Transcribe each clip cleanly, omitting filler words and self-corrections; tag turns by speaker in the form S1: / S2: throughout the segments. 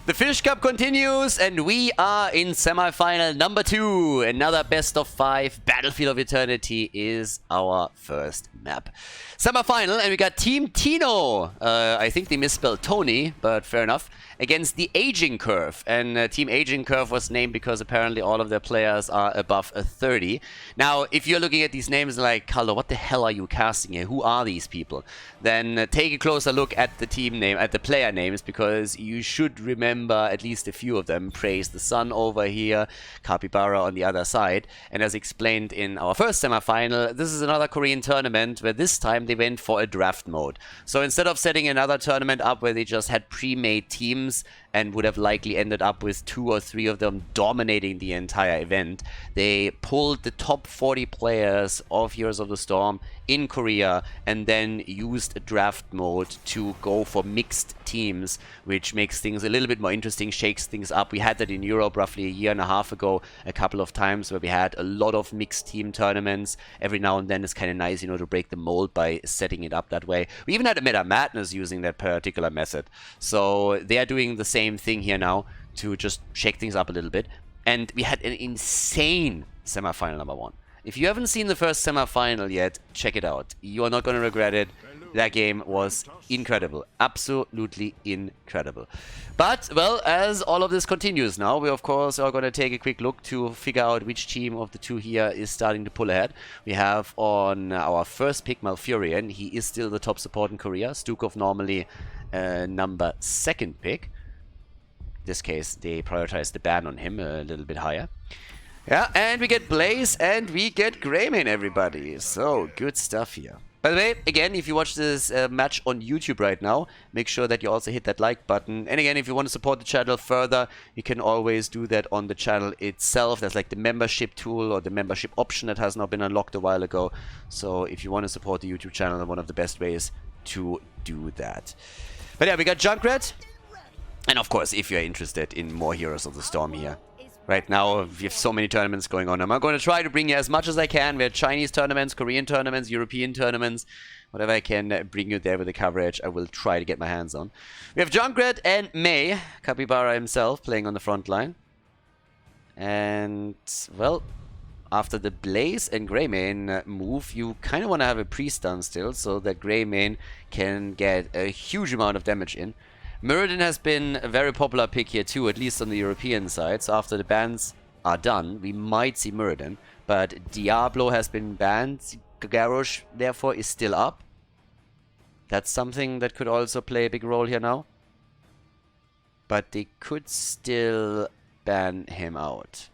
S1: The FiSH Cup continues, and we are in semifinal number 2. Another best of 5. Battlefield of Eternity is our first map. Semifinal, and we got Team Tino. I think they misspelled Tony, but fair enough. Against the Aging Curve. And Team Aging Curve was named because apparently all of their players are above a 30. Now, if you're looking at these names like, Khaldor, what the hell are you casting here? Who are these people? Then take a closer look at the team name, at the player names, because you should remember at least a few of them. Praise the Sun over here, Capybara on the other side. And as explained in our first semifinal, this is another Korean tournament where this time they went for a draft mode. So instead of setting another tournament up where they just had pre-made teams and would have likely ended up with 2 or 3 of them dominating the entire event, they pulled the top 40 players of Heroes of the Storm in Korea and then used a draft mode to go for mixed teams, which makes things a little bit more interesting, shakes things up. We had that in Europe roughly a year and a half ago, a couple of times where we had a lot of mixed team tournaments. Every now and then it's kind of nice, you know, to break the mold by setting it up that way. We even had a Meta Madness using that particular method. So they are doing the same thing here now to just shake things up a little bit. And we had an insane semifinal number 1. If you haven't seen the first semifinal yet, check it out. You are not going to regret it. That game was incredible. Absolutely incredible. But, well, as all of this continues now, we of course are going to take a quick look to figure out which team of the two here is starting to pull ahead. We have on our first pick Malfurion. He is still the top support in Korea. Stukov normally number 2nd pick. In this case, they prioritized the ban on him a little bit higher. Yeah, and we get Blaze and we get Greymane, everybody. So, good stuff here. By the way, again, if you watch this match on YouTube right now, make sure that you also hit that like button. And again, if you want to support the channel further, you can always do that on the channel itself. There's like the membership tool or the membership option that has now been unlocked a while ago. So if you want to support the YouTube channel, one of the best ways to do that. But yeah, we got Junkrat. And of course, if you're interested in more Heroes of the Storm here. Right now, we have so many tournaments going on. I'm going to try to bring you as much as I can. We have Chinese tournaments, Korean tournaments, European tournaments. Whatever I can bring you there with the coverage, I will try to get my hands on. We have Junkrat and Mei, Capybara himself, playing on the front line. And, well, after the Blaze and Greymane move, you kind of want to have a pre-stun still, so that Greymane can get a huge amount of damage in. Muradin has been a very popular pick here too, at least on the European side. So after the bans are done, we might see Muradin. But Diablo has been banned. Garrosh, therefore, is still up. That's something that could also play a big role here now. But they could still ban him out.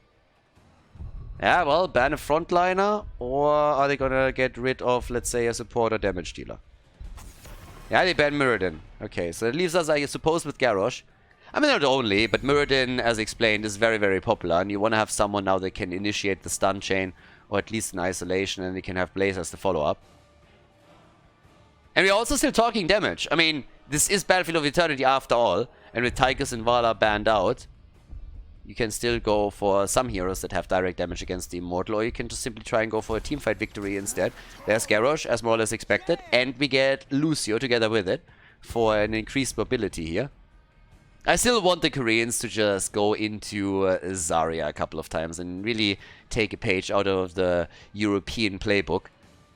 S1: Yeah, well, ban a frontliner, or are they gonna get rid of, let's say, a support or damage dealer? Yeah, they ban Muradin. Okay, so it leaves us, I suppose, with Garrosh. I mean, not only, but Muradin, as explained, is very, very popular. And you want to have someone now that can initiate the stun chain, or at least an isolation, and they can have Blaze as the follow-up. And we're also still talking damage. I mean, this is Battlefield of Eternity after all. And with Tychus and Vala banned out, you can still go for some heroes that have direct damage against the Immortal, or you can just simply try and go for a teamfight victory instead. There's Garrosh, as more or less expected, and we get Lucio together with it for an increased mobility here. I still want the Koreans to just go into Zarya a couple of times and really take a page out of the European playbook.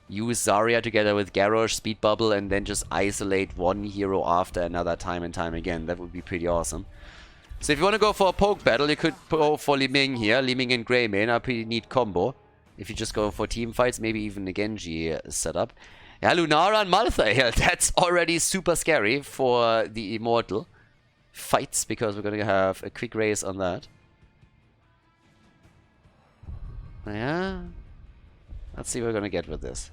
S1: Use Zarya together with Garrosh, Speed Bubble, and then just isolate one hero after another time and time again. That would be pretty awesome. So if you want to go for a poke battle, you could go for Li Ming here. Li Ming and Greymane are a pretty neat combo. If you just go for team fights, maybe even a Genji setup. Yeah, Lunara and Malthael, that's already super scary for the Immortal fights, because we're going to have a quick race on that. Yeah. Let's see what we're going to get with this.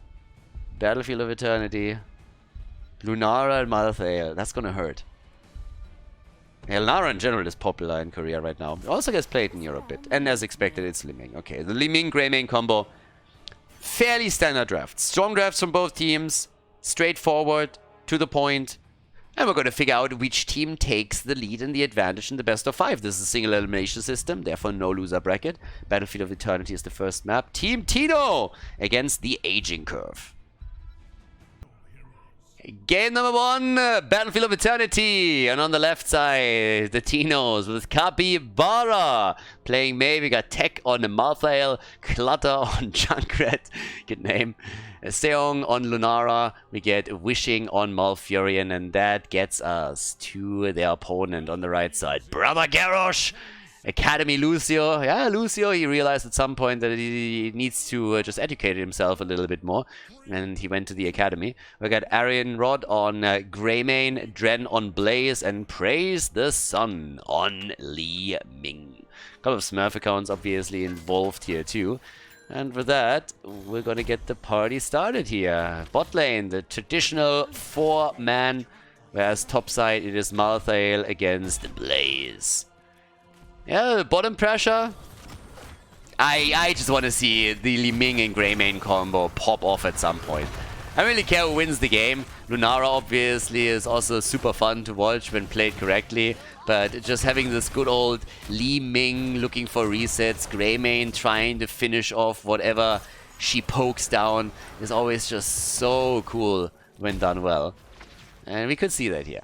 S1: Battlefield of Eternity. Lunara and Malthael, that's going to hurt. Yeah, Lunara in general is popular in Korea right now. It also gets played in Europe a bit. And as expected, it's Li Ming. Okay, the Li Ming Greymane combo. Fairly standard draft. Strong drafts from both teams. Straightforward, to the point. And we're going to figure out which team takes the lead and the advantage in the best of 5. This is a single elimination system, therefore no loser bracket. Battlefield of Eternity is the first map. Team Tino against the Aging Curve. Game number 1, Battlefield of Eternity. And on the left side, the Tinos with Capybara playing Mei. We got Tech on Malthael, Khaldor on Junkrat, good name. Seong on Lunara. We get Wishing on Malfurion, and that gets us to their opponent on the right side. Brother Garrosh! Academy Lucio. Yeah, Lucio, he realized at some point that he needs to just educate himself a little bit more. And he went to the Academy. We got Arian Rod on Greymane, Dren on Blaze, and Praise the Sun on Li Ming. A couple of Smurf accounts obviously involved here too. And with that, we're gonna get the party started here. Bot lane, the traditional 4-man, whereas top side it is Malthael against Blaze. Yeah, bottom pressure. I just want to see the Li Ming and Greymane combo pop off at some point. I don't really care who wins the game. Lunara obviously is also super fun to watch when played correctly. But just having this good old Li Ming looking for resets, Greymane trying to finish off whatever she pokes down is always just so cool when done well. And we could see that here.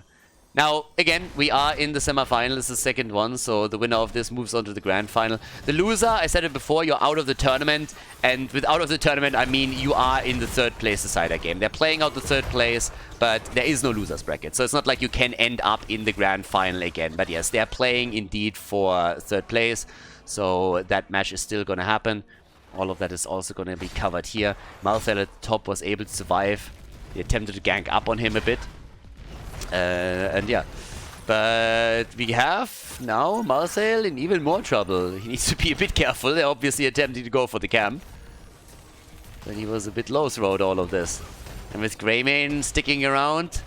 S1: Now, again, we are in the semifinal. This is the second one, so the winner of this moves on to the grand final. The loser, I said it before, you're out of the tournament. And with out of the tournament, I mean you are in the third place decider game. They're playing out the third place, but there is no loser's bracket. So it's not like you can end up in the grand final again. But yes, they're playing indeed for third place. So that match is still going to happen. All of that is also going to be covered here. Malthael at the top was able to survive. They attempted to gank up on him a bit. And yeah, but we have now Malthael in even more trouble. He needs to be a bit careful. They're obviously attempting to go for the camp, but he was a bit low throughout all of this. And with Greymane sticking around,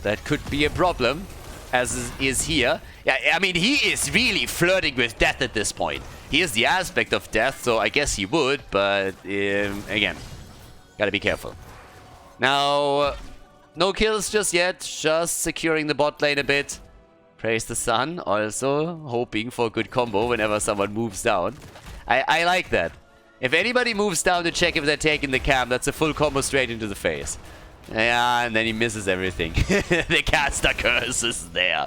S1: that could be a problem, as is here. Yeah, I mean, he is really flirting with death at this point. He is the aspect of death, so I guess he would, but again, gotta be careful. Now, no kills just yet, just securing the bot lane a bit. Praise the sun, also hoping for a good combo whenever someone moves down. I like that. If anybody moves down to check if they're taking the camp, that's a full combo straight into the face. Yeah, and then he misses everything. The caster curse is there.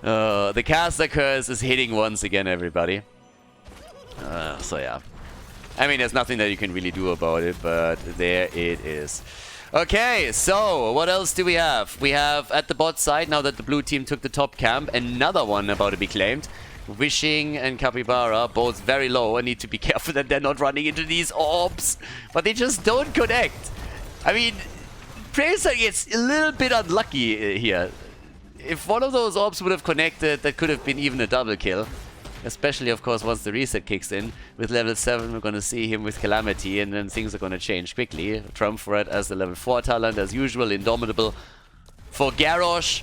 S1: The caster curse is hitting once again, everybody. So yeah. I mean, there's nothing that you can really do about it, but there it is. Okay, so what else do we have? We have at the bot side, now that the blue team took the top camp, another one about to be claimed. Wishing and Capybara, both very low. I need to be careful that they're not running into these orbs. But they just don't connect. I mean, Tracer gets a little bit unlucky here. If one of those orbs would have connected, that could have been even a double kill. Especially, of course, once the reset kicks in. With level 7, we're going to see him with Calamity, and then things are going to change quickly. Trump for it as the level 4 talent, as usual, Indomitable for Garrosh.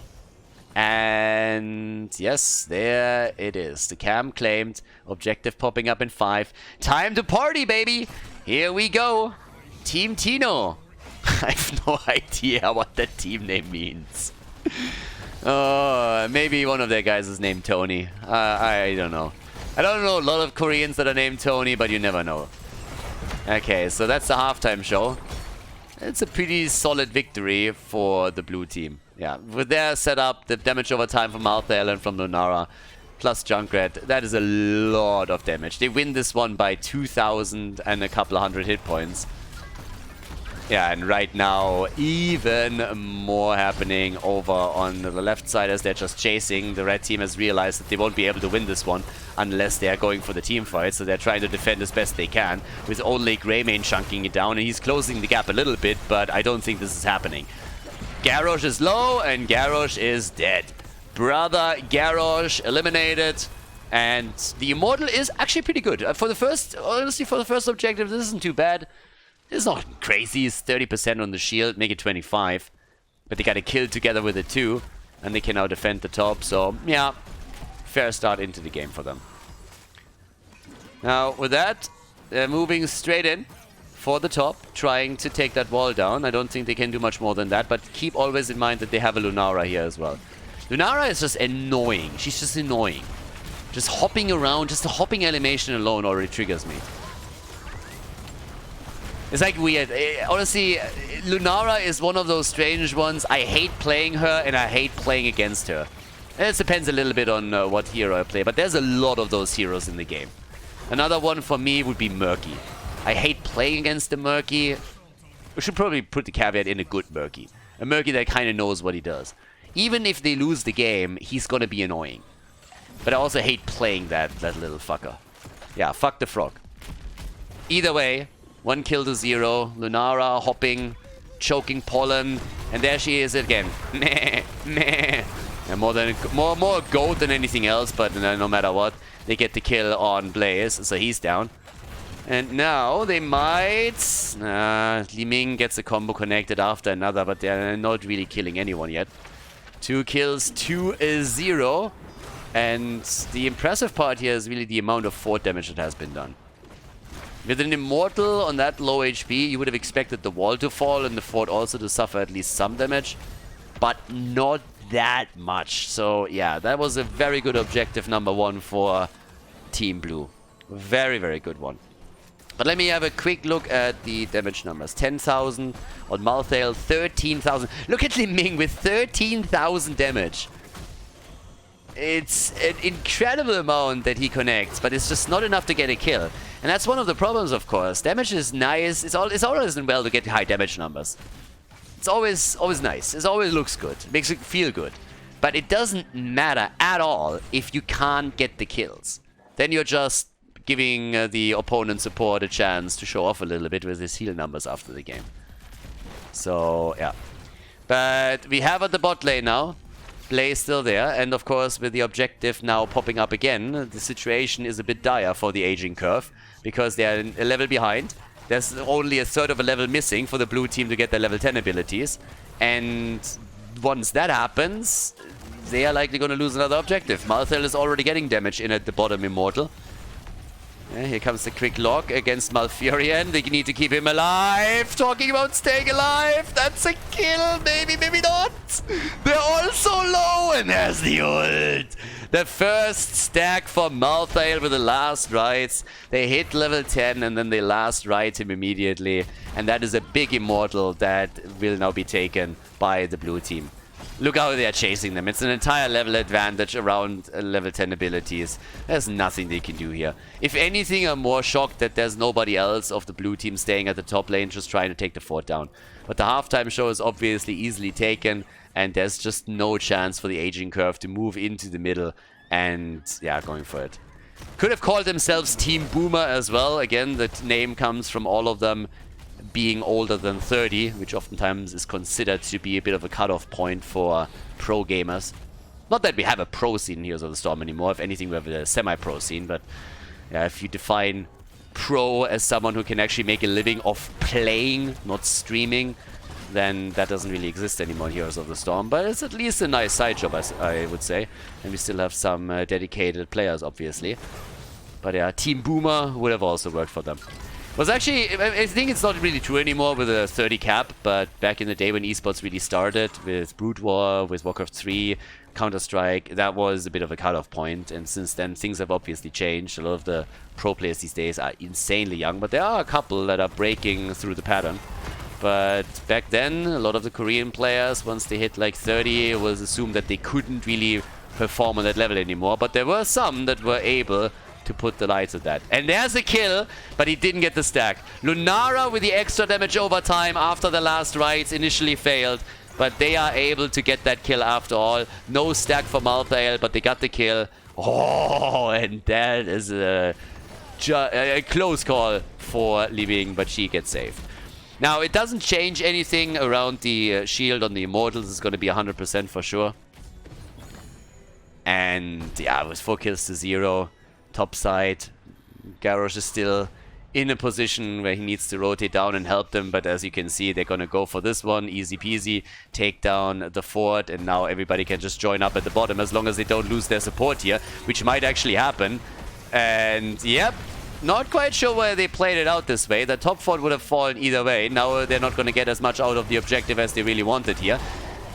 S1: And yes, there it is. The camp claimed. Objective popping up in 5. Time to party, baby! Here we go. Team Tino. I have no idea what that team name means. Maybe one of their guys is named Tony. I don't know. I don't know a lot of Koreans that are named Tony, but you never know. Okay, so that's the halftime show. It's a pretty solid victory for the blue team. Yeah, with their setup, the damage over time from Malthael and from Lunara, plus Junkrat, that is a lot of damage. They win this one by 2,000 and a couple of hundred hit points. Yeah, and right now, even more happening over on the left side as they're just chasing. The red team has realized that they won't be able to win this one unless they're going for the team fight. So they're trying to defend as best they can, with only Greymane chunking it down. And he's closing the gap a little bit, but I don't think this is happening. Garrosh is low, and Garrosh is dead. Brother Garrosh eliminated. And the Immortal is actually pretty good. For the first, honestly, for the first objective, this isn't too bad. It's not crazy, it's 30% on the shield, make it 25. But they got a kill together with it too, and they can now defend the top, so yeah, fair start into the game for them. Now with that, they're moving straight in for the top, trying to take that wall down. I don't think they can do much more than that, but keep always in mind that they have a Lunara here as well. Lunara is just annoying, she's just annoying. Just hopping around, just the hopping animation alone already triggers me. It's like weird. Honestly, Lunara is one of those strange ones. I hate playing her and I hate playing against her. It depends a little bit on what hero I play, but there's a lot of those heroes in the game. Another one for me would be Murky. I hate playing against the Murky. We should probably put the caveat in a good Murky. A Murky that kind of knows what he does. Even if they lose the game, he's gonna be annoying. But I also hate playing that little fucker. Yeah, fuck the frog. Either way, 1 kill to 0. Lunara hopping, choking Pollen, and there she is again. Meh, meh. And more a goat than anything else, but no matter what, they get the kill on Blaze, so he's down. And now they might... Li Ming gets a combo connected after another, but they're not really killing anyone yet. 2 kills to 0. And the impressive part here is really the amount of fort damage that has been done. With an Immortal on that low HP, you would have expected the wall to fall and the fort also to suffer at least some damage. But not that much. So yeah, that was a very good objective number 1 for Team Blue. Very, very good one. But let me have a quick look at the damage numbers. 10,000 on Malthael, 13,000. Look at Li Ming with 13,000 damage. It's an incredible amount that he connects, but it's just not enough to get a kill. And that's one of the problems, of course. Damage is nice. It's always well to get high damage numbers. It's always nice. It always looks good. It makes it feel good. But it doesn't matter at all if you can't get the kills. Then you're just giving the opponent support a chance to show off a little bit with his heal numbers after the game. So, yeah. But we have at the bot lane now. Blaze still there, and of course with the objective now popping up again, the situation is a bit dire for the aging curve, because they're a level behind. There's only a third of a level missing for the blue team to get their level 10 abilities, and once that happens, they are likely going to lose another objective. Malthael is already getting damage in at the bottom Immortal. Yeah, here comes the quick lock against Malfurion. They need to keep him alive. Talking about staying alive. That's a kill. Maybe, maybe not. They're all so low. And there's the ult. The first stack for Malthael with the last rights. They hit level 10 and then they last right him immediately. And that is a big Immortal that will now be taken by the blue team. Look how they are chasing them. It's an entire level advantage around level 10 abilities. There's nothing they can do here. If anything, I'm more shocked that there's nobody else of the blue team staying at the top lane just trying to take the fort down. But the halftime show is obviously easily taken, and there's just no chance for the aging curve to move into the middle and, yeah, going for it. Could have called themselves Team Boomer as well. Again, the name comes from all of them being older than 30, which oftentimes is considered to be a bit of a cutoff point for pro gamers. Not that we have a pro scene in Heroes of the Storm anymore. If anything, we have a semi-pro scene. But yeah, if you define pro as someone who can actually make a living off playing, not streaming, then that doesn't really exist anymore in Heroes of the Storm. But it's at least a nice side job, I would say. And we still have some dedicated players, obviously. But yeah, Team Boomer would have also worked for them. Was actually, I think it's not really true anymore with a 30 cap, but back in the day when esports really started, with Brood War, with Warcraft 3, Counter-Strike, that was a bit of a cutoff point, and since then things have obviously changed. A lot of the pro players these days are insanely young, but there are a couple that are breaking through the pattern. But back then, a lot of the Korean players, once they hit like 30, it was assumed that they couldn't really perform on that level anymore, but there were some that were able to put the lights at that. And there's a kill, but he didn't get the stack. Lunara with the extra damage over time after the last rights initially failed, but they are able to get that kill after all. No stack for Malthael, but they got the kill. Oh, and that is a close call for Li Ming, but she gets saved. Now, it doesn't change anything around the shield on the Immortals. It's going to be 100% for sure. And yeah, it was 4 kills to 0. Top side, Garrosh is still in a position where he needs to rotate down and help them, but as you can see, they're gonna go for this one, easy peasy, take down the fort, and now everybody can just join up at the bottom as long as they don't lose their support here, which might actually happen. And yep, not quite sure why they played it out this way. The top fort would have fallen either way. Now they're not gonna get as much out of the objective as they really wanted here.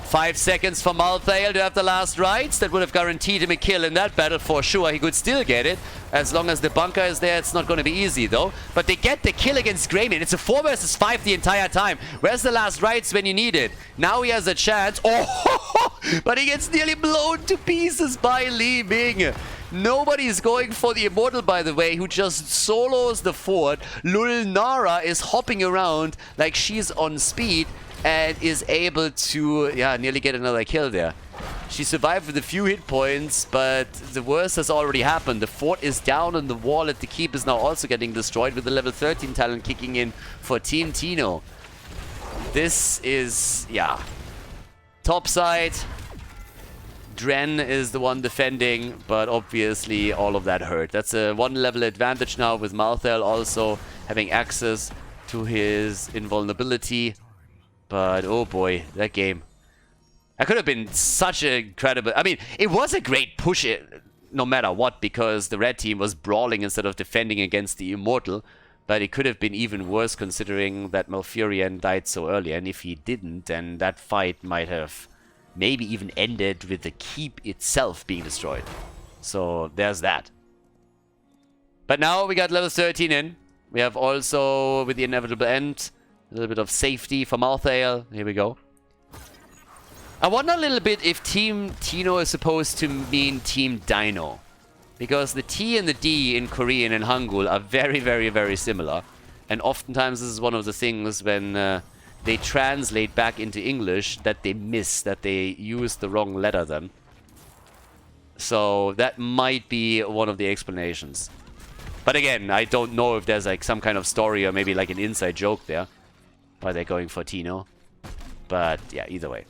S1: 5 seconds for Malthael to have the last rights. That would have guaranteed him a kill in that battle for sure. He could still get it. As long as the bunker is there, it's not going to be easy though. But they get the kill against Greymane. It's a 4 versus 5 the entire time. Where's the last rights when you need it? Now he has a chance. Oh, but he gets nearly blown to pieces by Li Ming. Nobody's going for the Immortal, by the way, who just solos the fort. Lulnara is hopping around like she's on speed and is able to, yeah, nearly get another kill there. She survived with a few hit points, but the worst has already happened. The fort is down and the wall at the keep is now also getting destroyed with the level 13 talent kicking in for Team Tino. This is, yeah, top side. Dren is the one defending, but obviously all of that hurt. That's a 1 level advantage now with Malthael also having access to his invulnerability. But oh boy, that game. That could have been such an incredible... I mean, it was a great push no matter what, because the red team was brawling instead of defending against the Immortal. But it could have been even worse considering that Malfurion died so early. And if he didn't, then that fight might have maybe even ended with the keep itself being destroyed. So there's that. But now we got level 13 in. We have also, with the inevitable end, a little bit of safety for Malthael. Here we go. I wonder a little bit if Team Tino is supposed to mean Team Dino. Because the T and the D in Korean and Hangul are very, very, very similar. And oftentimes this is one of the things when they translate back into English that they miss, that they use the wrong letter then. So that might be one of the explanations. But again, I don't know if there's like some kind of story or maybe like an inside joke there. Why they're going for Tino. But yeah, either way.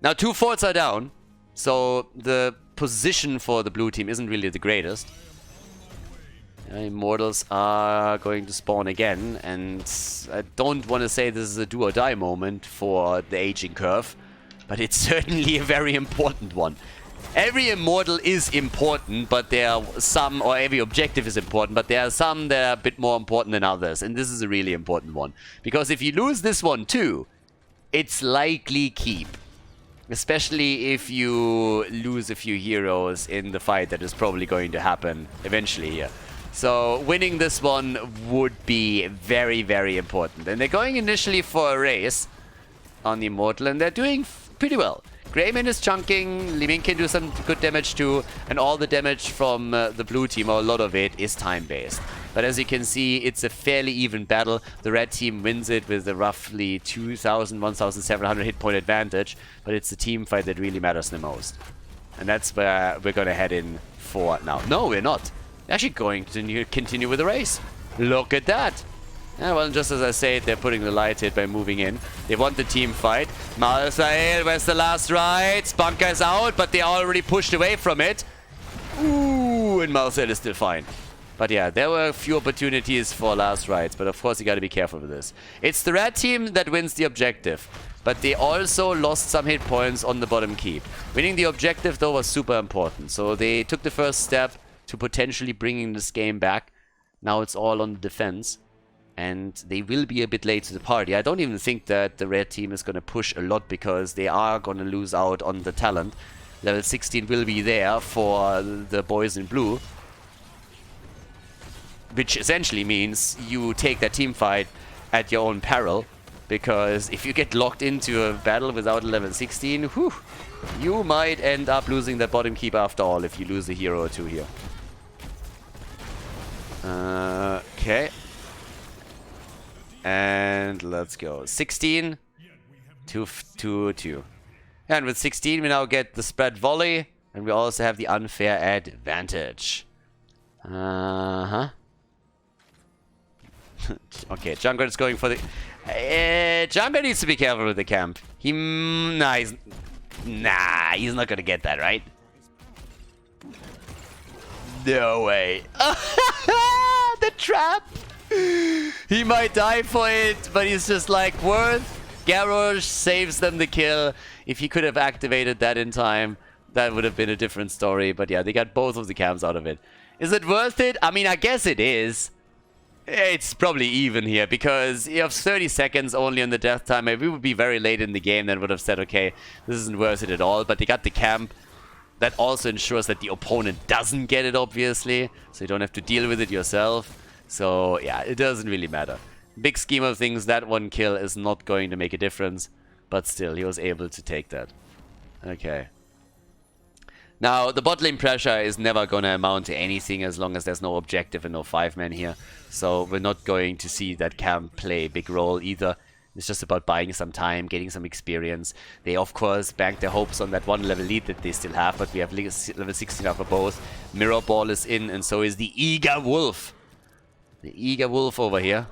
S1: Now 2 forts are down. So the position for the blue team isn't really the greatest. Immortals are going to spawn again. And I don't want to say this is a do or die moment for the aging curve. But it's certainly a very important one. Every Immortal is important, but there are some, or every objective is important, but there are some that are a bit more important than others. And this is a really important one. Because if you lose this one too, it's likely keep. Especially if you lose a few heroes in the fight that is probably going to happen eventually here. So winning this one would be very, very important. And they're going initially for a race on the Immortal, and they're doing pretty well. Greymane is chunking, Li Ming can do some good damage too, and all the damage from the blue team, or a lot of it, is time-based. But as you can see, it's a fairly even battle. The red team wins it with a roughly 2,000, 1,700 hit point advantage, but it's the team fight that really matters the most. And that's where we're going to head in for now. No, we're not. We're actually going to continue with the race. Look at that. Yeah, well, just as I said, they're putting the light hit by moving in. They want the team fight. Malthael, where's the last rights? Bunker's out, but they already pushed away from it. Ooh, and Malthael is still fine. But yeah, there were a few opportunities for last rights, but of course you gotta be careful with this. It's the red team that wins the objective, but they also lost some hit points on the bottom keep. Winning the objective, though, was super important. So they took the first step to potentially bringing this game back. Now it's all on the defense. And they will be a bit late to the party. I don't even think that the red team is going to push a lot because they are going to lose out on the talent. Level 16 will be there for the boys in blue. Which essentially means you take that team fight at your own peril. Because if you get locked into a battle without a level 16, whew, you might end up losing that bottom keep after all if you lose a hero or two here. Okay. And let's go. 16 to 2. And with 16 we now get the spread volley. And we also have the unfair advantage. Okay, Jungler is going for the... Jungler needs to be careful with the camp. Nah, he's not gonna get that, right? No way. The trap! He might die for it, but he's just like, worth. Garrosh saves them the kill. If he could have activated that in time, that would have been a different story. But yeah, they got both of the camps out of it. Is it worth it? I mean, I guess it is. It's probably even here because you have 30 seconds only on the death timer. If we would be very late in the game, then would have said, okay, this isn't worth it at all. But they got the camp. That also ensures that the opponent doesn't get it, obviously. So you don't have to deal with it yourself. So yeah, it doesn't really matter. Big scheme of things, that one kill is not going to make a difference. But still, he was able to take that. Okay. Now, the bot lane pressure is never going to amount to anything as long as there's no objective and no 5-man here. So we're not going to see that camp play a big role either. It's just about buying some time, getting some experience. They, of course, bank their hopes on that 1-level lead that they still have, but we have level 16 now for both. Mirror Ball is in, and so is the Eager Wolf. The Eager Wolf over here.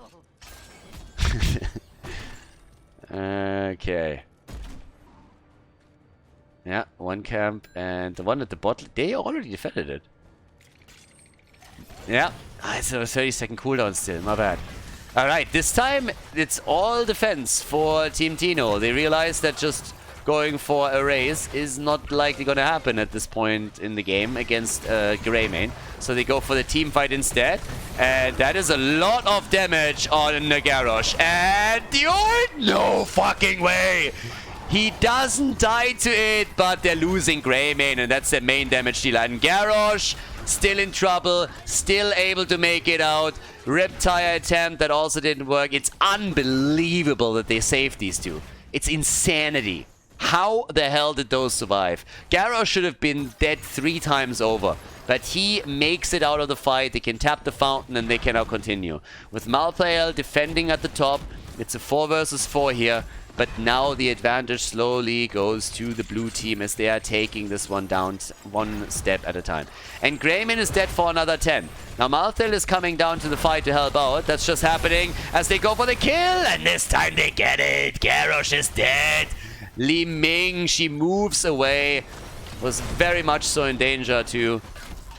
S1: Okay. Yeah, one camp, and the one at the bottom, they already defended it. Yeah, it's a 30-second cooldown still, my bad. Alright, this time it's all defense for Team Tino. They realize that just going for a race is not likely going to happen at this point in the game against Greymane. So they go for the team fight instead, and that is a lot of damage on Garrosh. And the ult! No fucking way! He doesn't die to it, but they're losing Greymane, and that's their main damage dealer. And Garrosh, still in trouble, still able to make it out. Riptire attempt, that also didn't work. It's unbelievable that they saved these two. It's insanity. How the hell did those survive? Garrosh should have been dead 3 times over. But he makes it out of the fight. They can tap the fountain, and they can now continue. With Malthael defending at the top, it's a 4 versus 4 here. But now the advantage slowly goes to the blue team as they are taking this one down 1 step at a time. And Greymane is dead for another 10. Now Malthael is coming down to the fight to help out. That's just happening as they go for the kill. And this time they get it. Garrosh is dead. Li Ming, she moves away. Was very much so in danger too.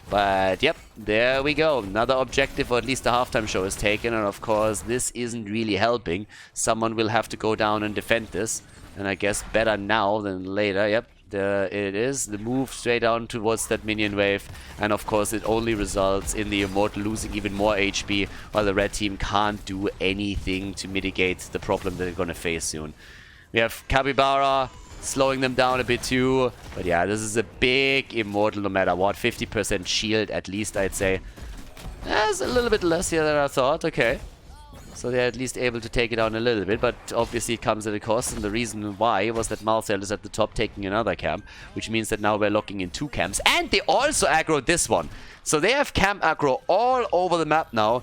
S1: But yep, there we go. Another objective, or at least the halftime show, is taken. And of course, this isn't really helping. Someone will have to go down and defend this. And I guess better now than later. Yep, it is. The move straight down towards that minion wave. And of course, it only results in the Immortal losing even more HP, while the red team can't do anything to mitigate the problem that they're going to face soon. We have Capybara slowing them down a bit too. But yeah, this is a big Immortal no matter what. 50% shield at least, I'd say. That's a little bit less here than I thought. Okay. So they're at least able to take it down a little bit. But obviously it comes at a cost. And the reason why was that Malthael is at the top taking another camp. Which means that now we're locking in 2 camps. And they also aggroed this one. So they have camp aggro all over the map now.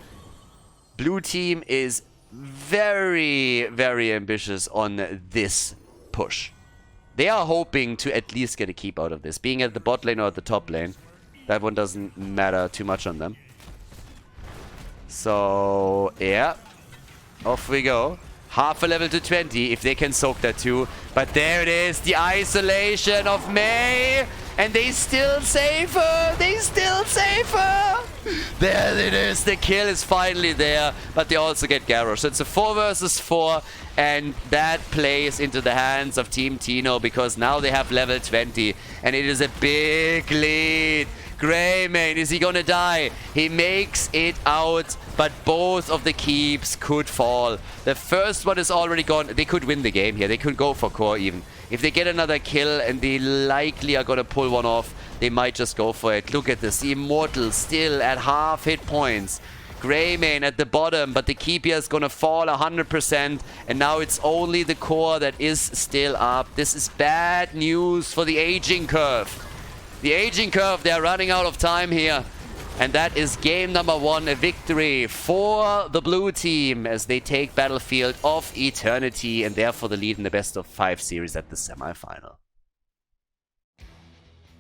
S1: Blue team is very, very ambitious on this push. They are hoping to at least get a keep out of this. Being at the bot lane or at the top lane, that one doesn't matter too much on them. So, yeah. Off we go. Half a level to 20, if they can soak that too. But there it is, the isolation of Mei. And they still save her! They still save her! There it is, the kill is finally there. But they also get Garrosh. So it's a 4 versus 4. And that plays into the hands of Team Tino, because now they have level 20. And it is a big lead. Greymane, is he gonna die? He makes it out, but both of the keeps could fall. The first one is already gone. They could win the game here. They could go for core even. If they get another kill, and they likely are gonna pull one off, they might just go for it. Look at this. The Immortal still at half hit points. Greymane at the bottom, but the keep here is gonna fall 100%. And now it's only the core that is still up. This is bad news for the aging curve. The aging curve, they're running out of time here. And that is game number 1, a victory for the blue team as they take Battlefield of Eternity and therefore the lead in the best of 5 series at the semi-final.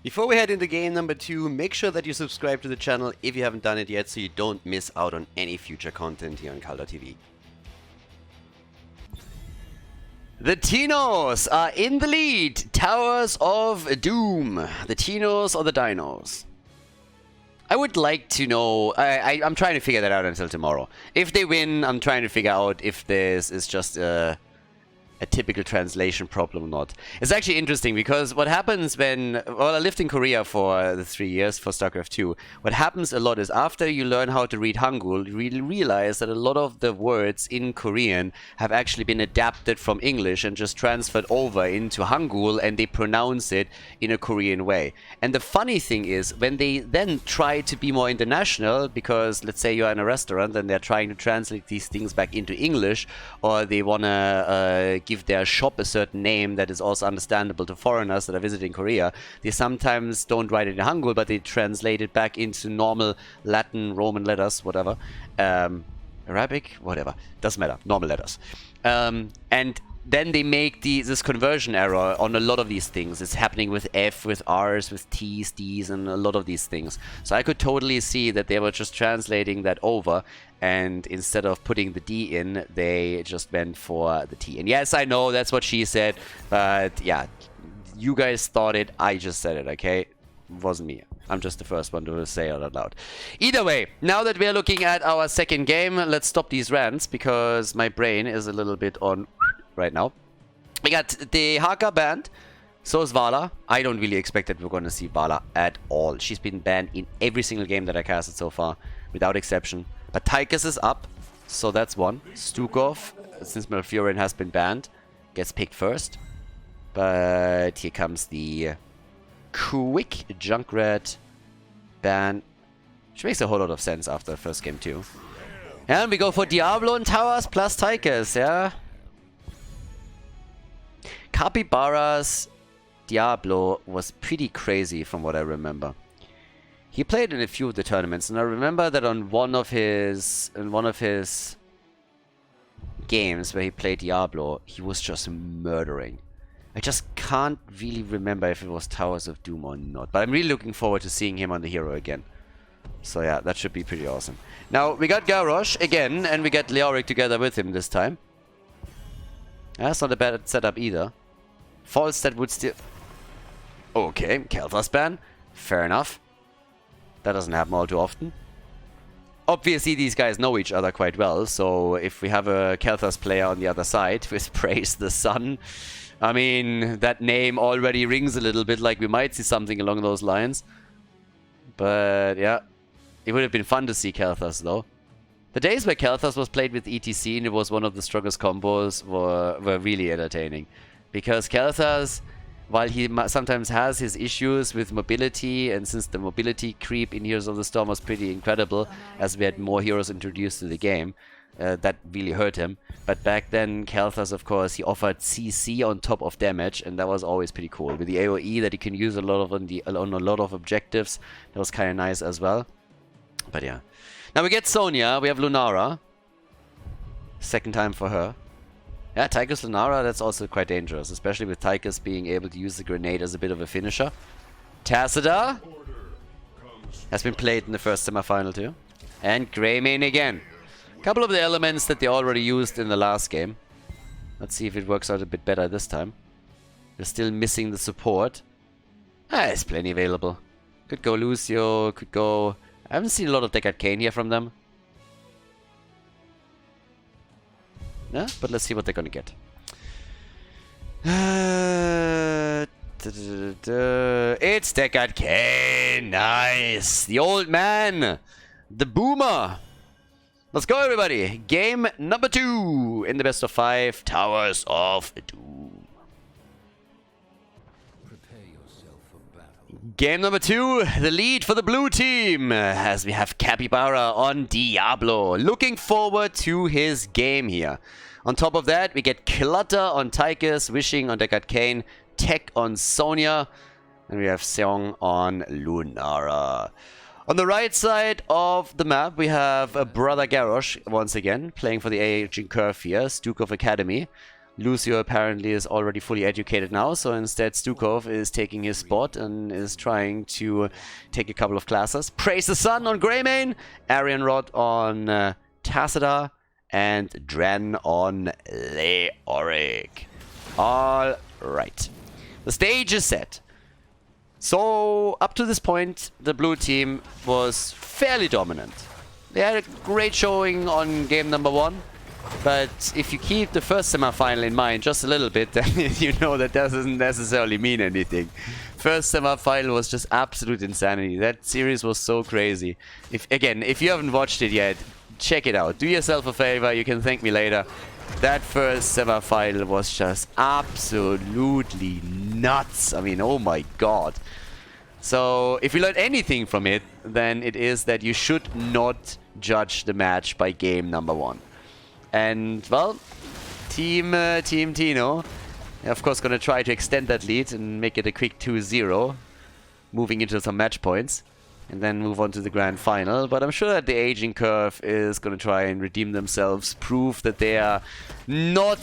S1: Before we head into game number 2, make sure that you subscribe to the channel if you haven't done it yet so you don't miss out on any future content here on Khaldor TV. The Tinos are in the lead. Towers of Doom. The Tinos or the Dinos? I would like to know. I'm trying to figure that out until tomorrow. If they win, I'm trying to figure out if this is just a a typical translation problem or not. It's actually interesting because what happens when, well, I lived in Korea for the 3 years for StarCraft 2. What happens a lot is after you learn how to read Hangul, you really realize that a lot of the words in Korean have actually been adapted from English and just transferred over into Hangul, and they pronounce it in a Korean way. And the funny thing is when they then try to be more international, because let's say you're in a restaurant and they're trying to translate these things back into English, or they want to give their shop a certain name that is also understandable to foreigners that are visiting Korea, they sometimes don't write it in Hangul, but they translate it back into normal Latin, Roman letters, whatever. Arabic, whatever. Doesn't matter. Normal letters. And then they make this conversion error on a lot of these things. It's happening with F, with R's, with T's, D's, and a lot of these things. So I could totally see that they were just translating that over, and instead of putting the D in, they just went for the T. And yes, I know that's what she said, but yeah, you guys thought it, I just said it, okay? It wasn't me. I'm just the first one to say it out loud. Either way, now that we're looking at our second game, let's stop these rants because my brain is a little bit on right now. We got the Haka banned. So is Vala. I don't really expect that we're going to see Vala at all. She's been banned in every single game that I casted so far, without exception. But Tychus is up, so that's one. Stukov, since Malfurion has been banned, gets picked first. But here comes the quick Junkrat ban, which makes a whole lot of sense after the first game too. And we go for Diablo and Towers plus Tychus, yeah? Capybara's Diablo was pretty crazy from what I remember. He played in a few of the tournaments, and I remember that on one of his games where he played Diablo, he was just murdering. I just can't really remember if it was Towers of Doom or not, but I'm really looking forward to seeing him on the hero again. So yeah, that should be pretty awesome. Now, we got Garrosh again, and we got Leoric together with him this time. That's not a bad setup either. Falstad would still... Okay, Kel'Thas ban. Fair enough. That doesn't happen all too often. Obviously, these guys know each other quite well, so if we have a Kel'Thas player on the other side with Praise the Sun, I mean, that name already rings a little bit like we might see something along those lines. But, yeah. It would have been fun to see Kel'Thas, though. The days where Kel'Thas was played with ETC and it was one of the strongest combos were really entertaining. Because Kel'Thas, while he sometimes has his issues with mobility, and since the mobility creep in Heroes of the Storm was pretty incredible, as we had more heroes introduced to the game, that really hurt him. But back then, Kel'Thas, of course, he offered CC on top of damage, and that was always pretty cool. With the AoE that he can use a lot of on a lot of objectives, that was kind of nice as well. But yeah. Now we get Sonya, we have Lunara. Second time for her. Yeah, Tychus Lunara, that's also quite dangerous, especially with Tychus being able to use the grenade as a bit of a finisher. Tassadar has been played in the first semifinal too. And Greymane again. A couple of the elements that they already used in the last game. Let's see if it works out a bit better this time. They're still missing the support. There's plenty available. Could go Lucio, could go... I haven't seen a lot of Deckard Cain here from them. Yeah, but let's see what they're gonna get. It's Deckard Cain! Nice! The old man! The boomer! Let's go, everybody! Game number 2 in the best of 5 Towers of Doom. Game number 2, the lead for the blue team, as we have Capybara on Diablo. Looking forward to his game here. On top of that, we get Clutter on Tychus, Wishing on Deckard Cain, Tech on Sonya, and we have Seong on Lunara. On the right side of the map, we have Brother Garrosh, once again, playing for the Aging Curve here, Stukov Academy. Lucio apparently is already fully educated now, so instead Stukov is taking his spot and is trying to take a couple of classes. Praise the Sun on Greymane, Arian Rod on Tassadar, and Dren on Leoric. All right. The stage is set. So, up to this point, the blue team was fairly dominant. They had a great showing on game number 1. But if you keep the first semi-final in mind just a little bit, then you know that doesn't necessarily mean anything. First semi-final was just absolute insanity. That series was so crazy. If you haven't watched it yet, check it out. Do yourself a favor. You can thank me later. That first semi-final was just absolutely nuts. I mean, oh my god. So, if you learned anything from it, then it is that you should not judge the match by game number 1. And, well, Team Tino, of course, gonna try to extend that lead and make it a quick 2-0, moving into some match points, and then move on to the grand final. But I'm sure that the aging curve is gonna try and redeem themselves, prove that they are not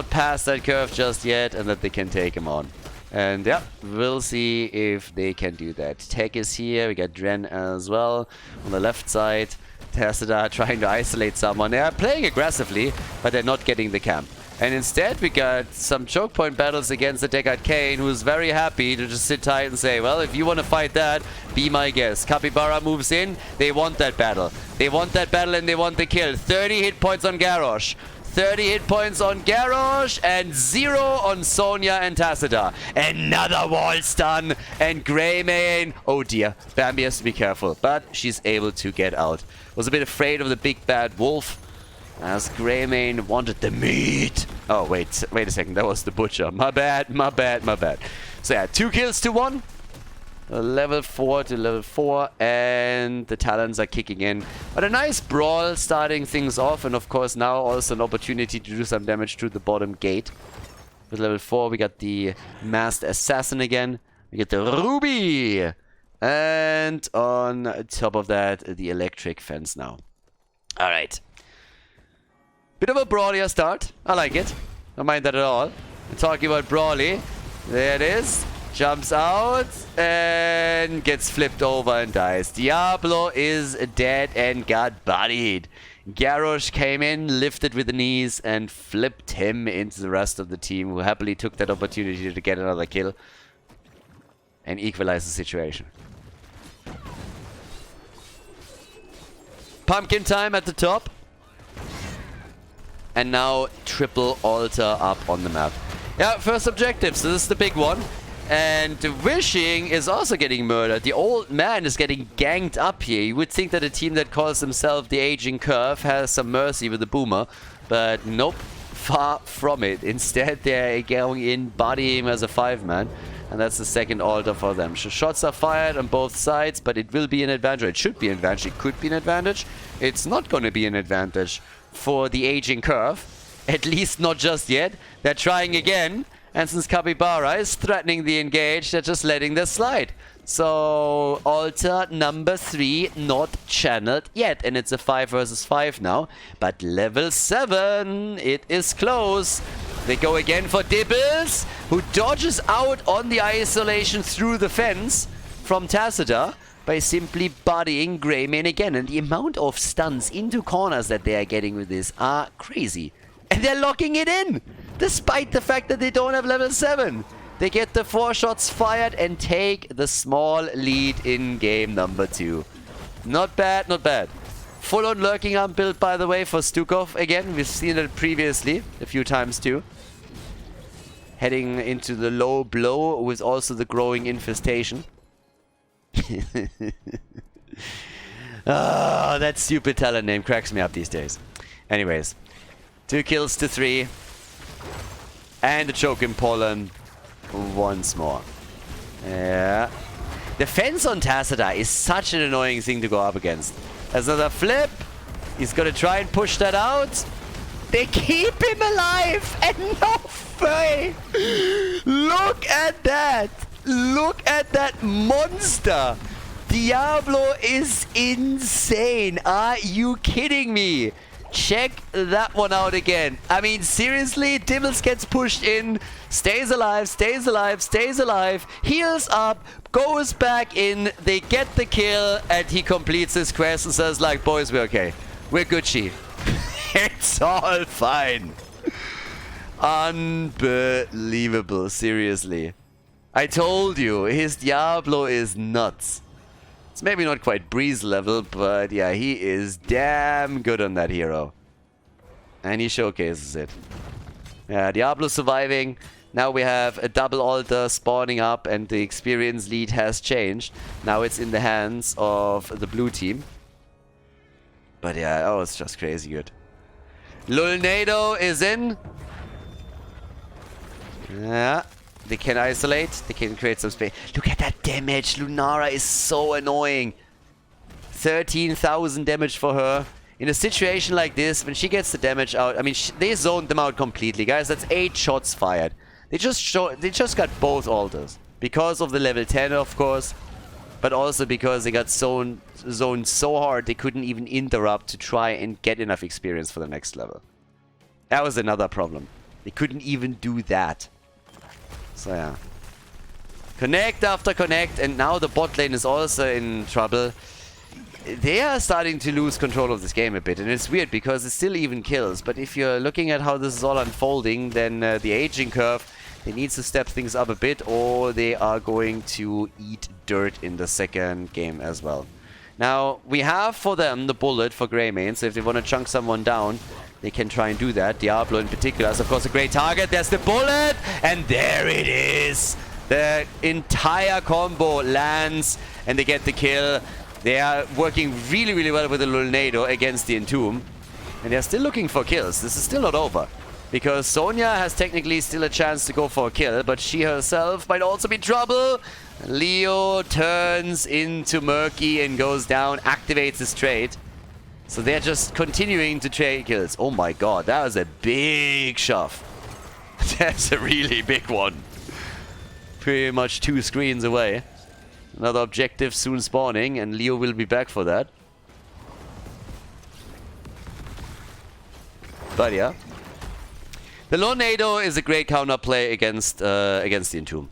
S1: past that curve just yet, and that they can take him on. And yeah, we'll see if they can do that. Tech is here, we got Dren as well on the left side. Tassadar trying to isolate someone. They are playing aggressively, but they're not getting the camp. And instead we got some choke point battles against the Deckard Kane, who's very happy to just sit tight and say, well, if you want to fight that, be my guest. Capybara moves in, they want that battle. They want that battle and they want the kill. 30 hit points on Garrosh. 30 hit points on Garrosh and 0 on Sonya and Tassadar. Another wall stun and Greymane. Oh dear, Bambi has to be careful, but she's able to get out. Was a bit afraid of the big bad wolf as Greymane wanted the meat. Oh wait a second, that was the butcher. My bad. So yeah, 2 kills to 1. Level 4 to level 4, and the talents are kicking in. But a nice brawl starting things off, and of course now also an opportunity to do some damage to the bottom gate. With level 4 we got the Masked Assassin again. We get the Ruby! And on top of that, the Electric Fence now. Alright. Bit of a brawlier start. I like it. Don't mind that at all. And talking about brawly, there it is. Jumps out and gets flipped over and dies. Diablo is dead and got bodied. Garrosh came in, lifted with the knees, and flipped him into the rest of the team, who happily took that opportunity to get another kill and equalize the situation. Pumpkin time at the top. And now triple altar up on the map. Yeah, first objective, so this is the big one. And the Wishing is also getting murdered. The old man is getting ganged up here. You would think that a team that calls themselves the Aging Curve has some mercy with the Boomer. But nope, far from it. Instead, they're going in, body him as a 5-man. And that's the second altar for them. So shots are fired on both sides, but it will be an advantage. It should be an advantage. It could be an advantage. It's not going to be an advantage for the Aging Curve. At least not just yet. They're trying again. And since Capybara is threatening the engage, they're just letting this slide. So, altar number 3 not channeled yet. And it's a 5 versus 5 now. But level 7, it is close. They go again for Dibbles, who dodges out on the isolation through the fence from Tassadar by simply bodying Greymane again. And the amount of stuns into corners that they are getting with this are crazy. And they're locking it in! Despite the fact that they don't have level 7. They get the 4 shots fired and take the small lead in game number 2. Not bad, not bad. Full-on lurking arm build, by the way, for Stukov. Again, we've seen it previously a few times too. Heading into the low blow with also the growing infestation. Ah, that stupid talent name cracks me up these days. Anyways, 2 kills to 3. And the choke in Pollen once more. Yeah. The fence on Tassadar is such an annoying thing to go up against. There's another flip. He's gonna try and push that out. They keep him alive! And no way! Look at that! Look at that monster! Diablo is insane! Are you kidding me? Check that one out again. I mean, seriously, Dibbles gets pushed in, stays alive, stays alive, stays alive, heals up, goes back in, they get the kill, and he completes his quest and says, like, boys, we're okay. We're Gucci. It's all fine. Unbelievable, seriously. I told you, his Diablo is nuts. It's maybe not quite Breeze level, but yeah, he is damn good on that hero. And he showcases it. Yeah, Diablo surviving. Now we have a double altar spawning up and the experience lead has changed. Now it's in the hands of the blue team. But yeah, oh, it's just crazy good. Lulnado is in. Yeah, they can isolate. They can create some space. Look at that damage. Lunara is so annoying. 13,000 damage for her. In a situation like this, when she gets the damage out, I mean, they zoned them out completely, guys. That's 8 shots fired. They just got both altars because of the level 10, of course, but also because they got zoned so hard they couldn't even interrupt to try and get enough experience for the next level. That was another problem. They couldn't even do that. So yeah, connect after connect, and now the bot lane is also in trouble. They are starting to lose control of this game a bit, and it's weird because it's still even kills. But if you're looking at how this is all unfolding, then the aging curve, they need to step things up a bit, or they are going to eat dirt in the second game as well. Now, we have for them the bullet for Greymane, so if they want to chunk someone down, they can try and do that. Diablo in particular is, of course, a great target. There's the bullet, and there it is. The entire combo lands, and they get the kill. They are working really, really well with the Lulnado against the Entomb. And they're still looking for kills. This is still not over. Because Sonya has technically still a chance to go for a kill, but she herself might also be in trouble. Leo turns into Murky and goes down, activates his trait. So they're just continuing to trade kills. Oh my god, that was a big shove. That's a really big one. Pretty much 2 screens away. Another objective soon spawning, and Leo will be back for that. But yeah. The Lulnado is a great counterplay against the Entomb.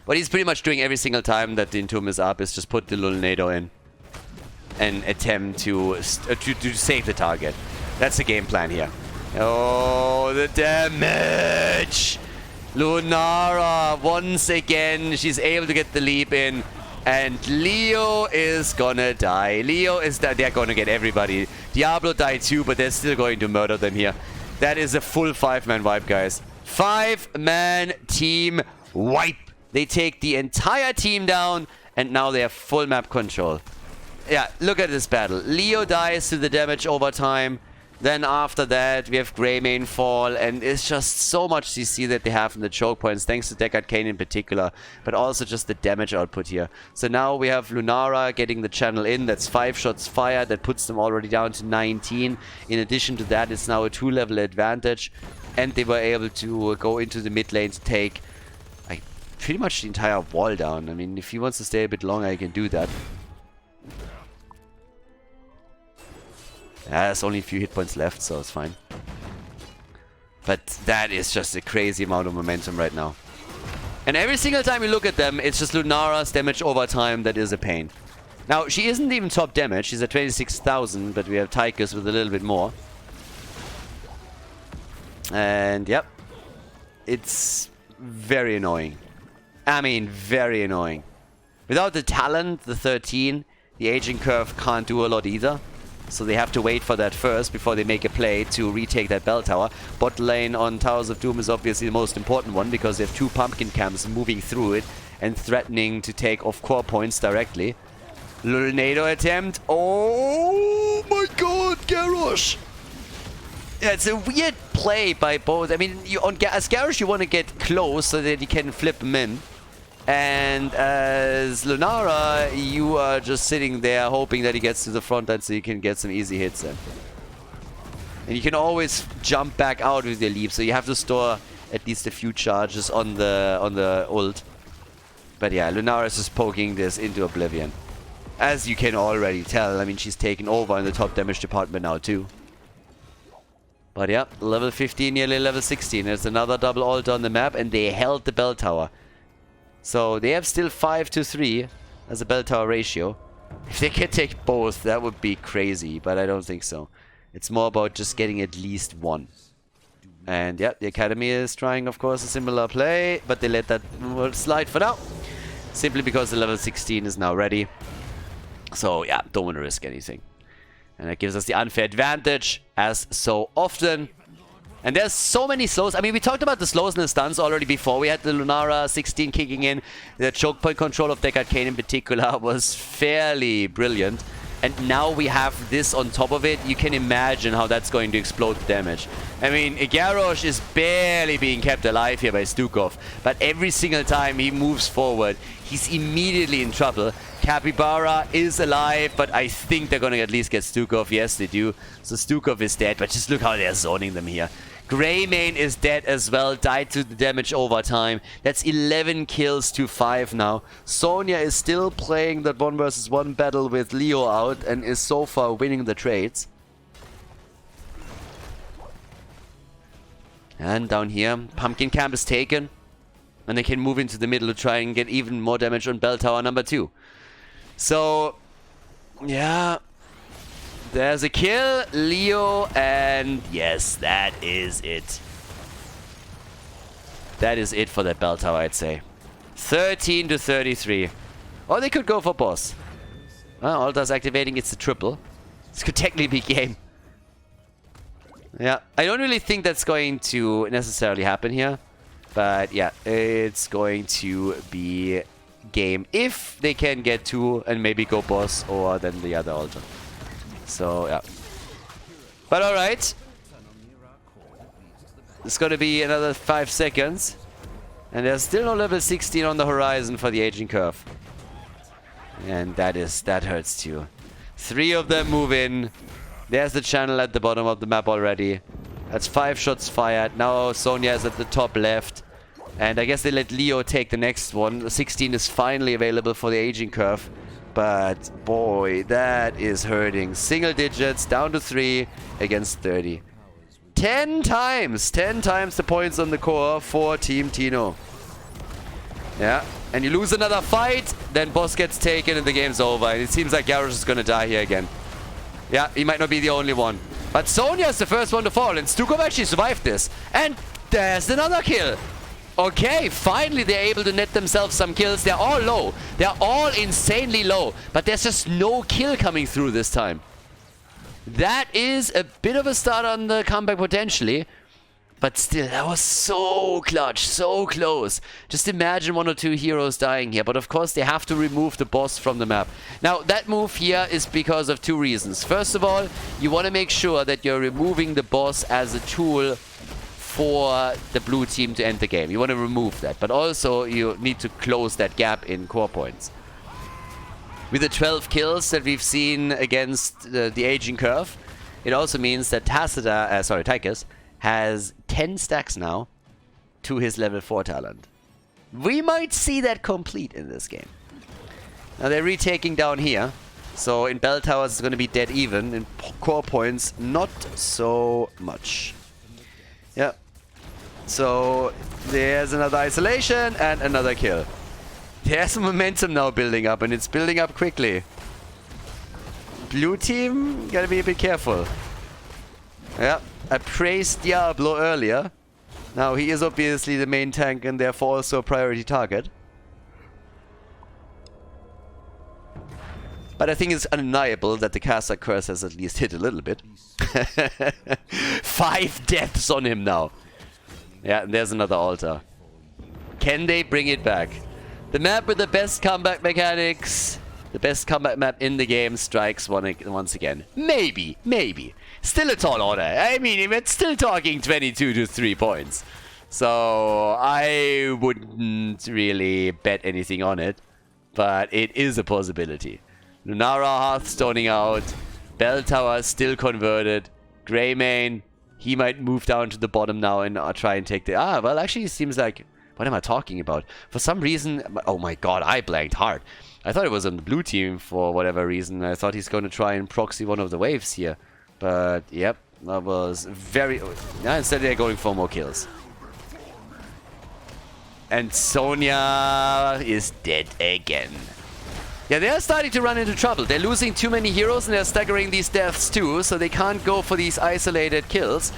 S1: What he's pretty much doing every single time that the Entomb is up is just put the Lulnado in and attempt to save the target. That's the game plan here. Oh, the damage! Lunara, once again, she's able to get the leap in. And Leo is gonna die. Leo is they're gonna get everybody. Diablo died too, but they're still going to murder them here. That is a full 5-man wipe, guys. 5-man team wipe. They take the entire team down, and now they have full map control. Yeah, look at this battle. Leo dies to the damage over time. Then after that, we have Greymane fall, and it's just so much CC that they have in the choke points, thanks to Deckard Cain in particular, but also just the damage output here. So now we have Lunara getting the channel in. That's 5 shots fired. That puts them already down to 19. In addition to that, it's now a 2-level advantage, and they were able to go into the mid lane to take like pretty much the entire wall down. I mean, if he wants to stay a bit longer, he can do that. Yeah, there's only a few hit points left, so it's fine. But that is just a crazy amount of momentum right now. And every single time you look at them, it's just Lunara's damage over time that is a pain. Now, she isn't even top damage. She's at 26,000, but we have Tychus with a little bit more. And, yep. It's very annoying. I mean, very annoying. Without the talent, the 13, the aging curve can't do a lot either. So they have to wait for that first before they make a play to retake that bell tower. Bot lane on Towers of Doom is obviously the most important one because they have 2 pumpkin camps moving through it and threatening to take off core points directly. Lulnado attempt. Oh my god, Garrosh! Yeah, it's a weird play by both. I mean, as Garrosh you want to get close so that you can flip him in. And as Lunara, you are just sitting there hoping that he gets to the front line so you can get some easy hits in. And you can always jump back out with your leap, so you have to store at least a few charges on the ult. But yeah, Lunara is just poking this into oblivion. As you can already tell, I mean, she's taken over in the top damage department now too. But yeah, level 15, nearly level 16. There's another double altar on the map, and they held the bell tower. So they have still 5-3 as a bell tower ratio. If they can take both, that would be crazy, but I don't think so. It's more about just getting at least one. And yeah, the Academy is trying, of course, a similar play, but they let that slide for now. Simply because the level 16 is now ready. So yeah, don't want to risk anything. And that gives us the unfair advantage, as so often. And there's so many slows. I mean, we talked about the slows and the stuns already before. We had the Lunara 16 kicking in. The choke point control of Deckard Cain in particular was fairly brilliant. And now we have this on top of it. You can imagine how that's going to explode the damage. I mean, Garrosh is barely being kept alive here by Stukov. But every single time he moves forward, he's immediately in trouble. Capybara is alive, but I think they're going to at least get Stukov. Yes, they do. So Stukov is dead, but just look how they're zoning them here. Greymane is dead as well, died to the damage over time. That's 11 kills to 5 now. Sonya is still playing that 1 versus 1 battle with Leo out and is so far winning the trades. And down here, Pumpkin Camp is taken. And they can move into the middle to try and get even more damage on Bell Tower number 2. So, yeah. There's a kill, Leo, and yes, that is it. That is it for that Bell Tower, I'd say. 13 to 33. Or they could go for boss. Altar's activating, it's a triple. This could technically be game. Yeah, I don't really think that's going to necessarily happen here. But yeah, it's going to be game if they can get 2 and maybe go boss or then the other altar. So, yeah. But alright. It's gonna be another 5 seconds. And there's still no level 16 on the horizon for the aging curve. And that hurts too. 3 of them move in. There's the channel at the bottom of the map already. That's 5 shots fired. Now Sonya is at the top left. And I guess they let Leo take the next one. The 16 is finally available for the aging curve. But boy, that is hurting. Single digits, down to 3 against 30. 10 times the points on the core for Team Tino. Yeah, and you lose another fight, then boss gets taken and the game's over. And it seems like Garrosh is gonna die here again. Yeah, he might not be the only one. But Sonya is the first one to fall, and Stukov actually survived this. And there's another kill. Okay, finally they're able to net themselves some kills. They're all low. They're all insanely low. But there's just no kill coming through this time. That is a bit of a start on the comeback potentially. But still, that was so clutch, so close. Just imagine 1 or 2 heroes dying here. But of course, they have to remove the boss from the map. Now, that move here is because of 2 reasons. First of all, you want to make sure that you're removing the boss as a tool for the blue team to end the game. You want to remove that. But also, you need to close that gap in core points. With the 12 kills that we've seen against the aging curve, it also means that Tychus has 10 stacks now to his level 4 talent. We might see that complete in this game. Now they're retaking down here. So in Bell Towers it's going to be dead even. In core points, not so much. Yeah. So there's another isolation and another kill. There's momentum now building up, and it's building up quickly. Blue team, gotta be a bit careful. Yeah, I praised Diablo earlier. Now he is obviously the main tank and therefore also a priority target. But I think it's undeniable that the caster curse has at least hit a little bit. 5 deaths on him now. Yeah, and there's another altar. Can they bring it back? The map with the best combat mechanics, the best combat map in the game, strikes once again. Maybe, maybe. Still a tall order. I mean, we're still talking 22 to 3 points. So I wouldn't really bet anything on it. But it is a possibility. Lunara Hearthstoning out. Bell Tower still converted. Greymane, he might move down to the bottom now and try and take the... well, actually, it seems like... What am I talking about? For some reason... Oh my god, I blanked hard. I thought it was on the blue team for whatever reason. I thought he's going to try and proxy one of the waves here. But, yep, that was very... instead they're going for more kills. And Sonya is dead again. Yeah, they're starting to run into trouble. They're losing too many heroes and they're staggering these deaths too, so they can't go for these isolated kills.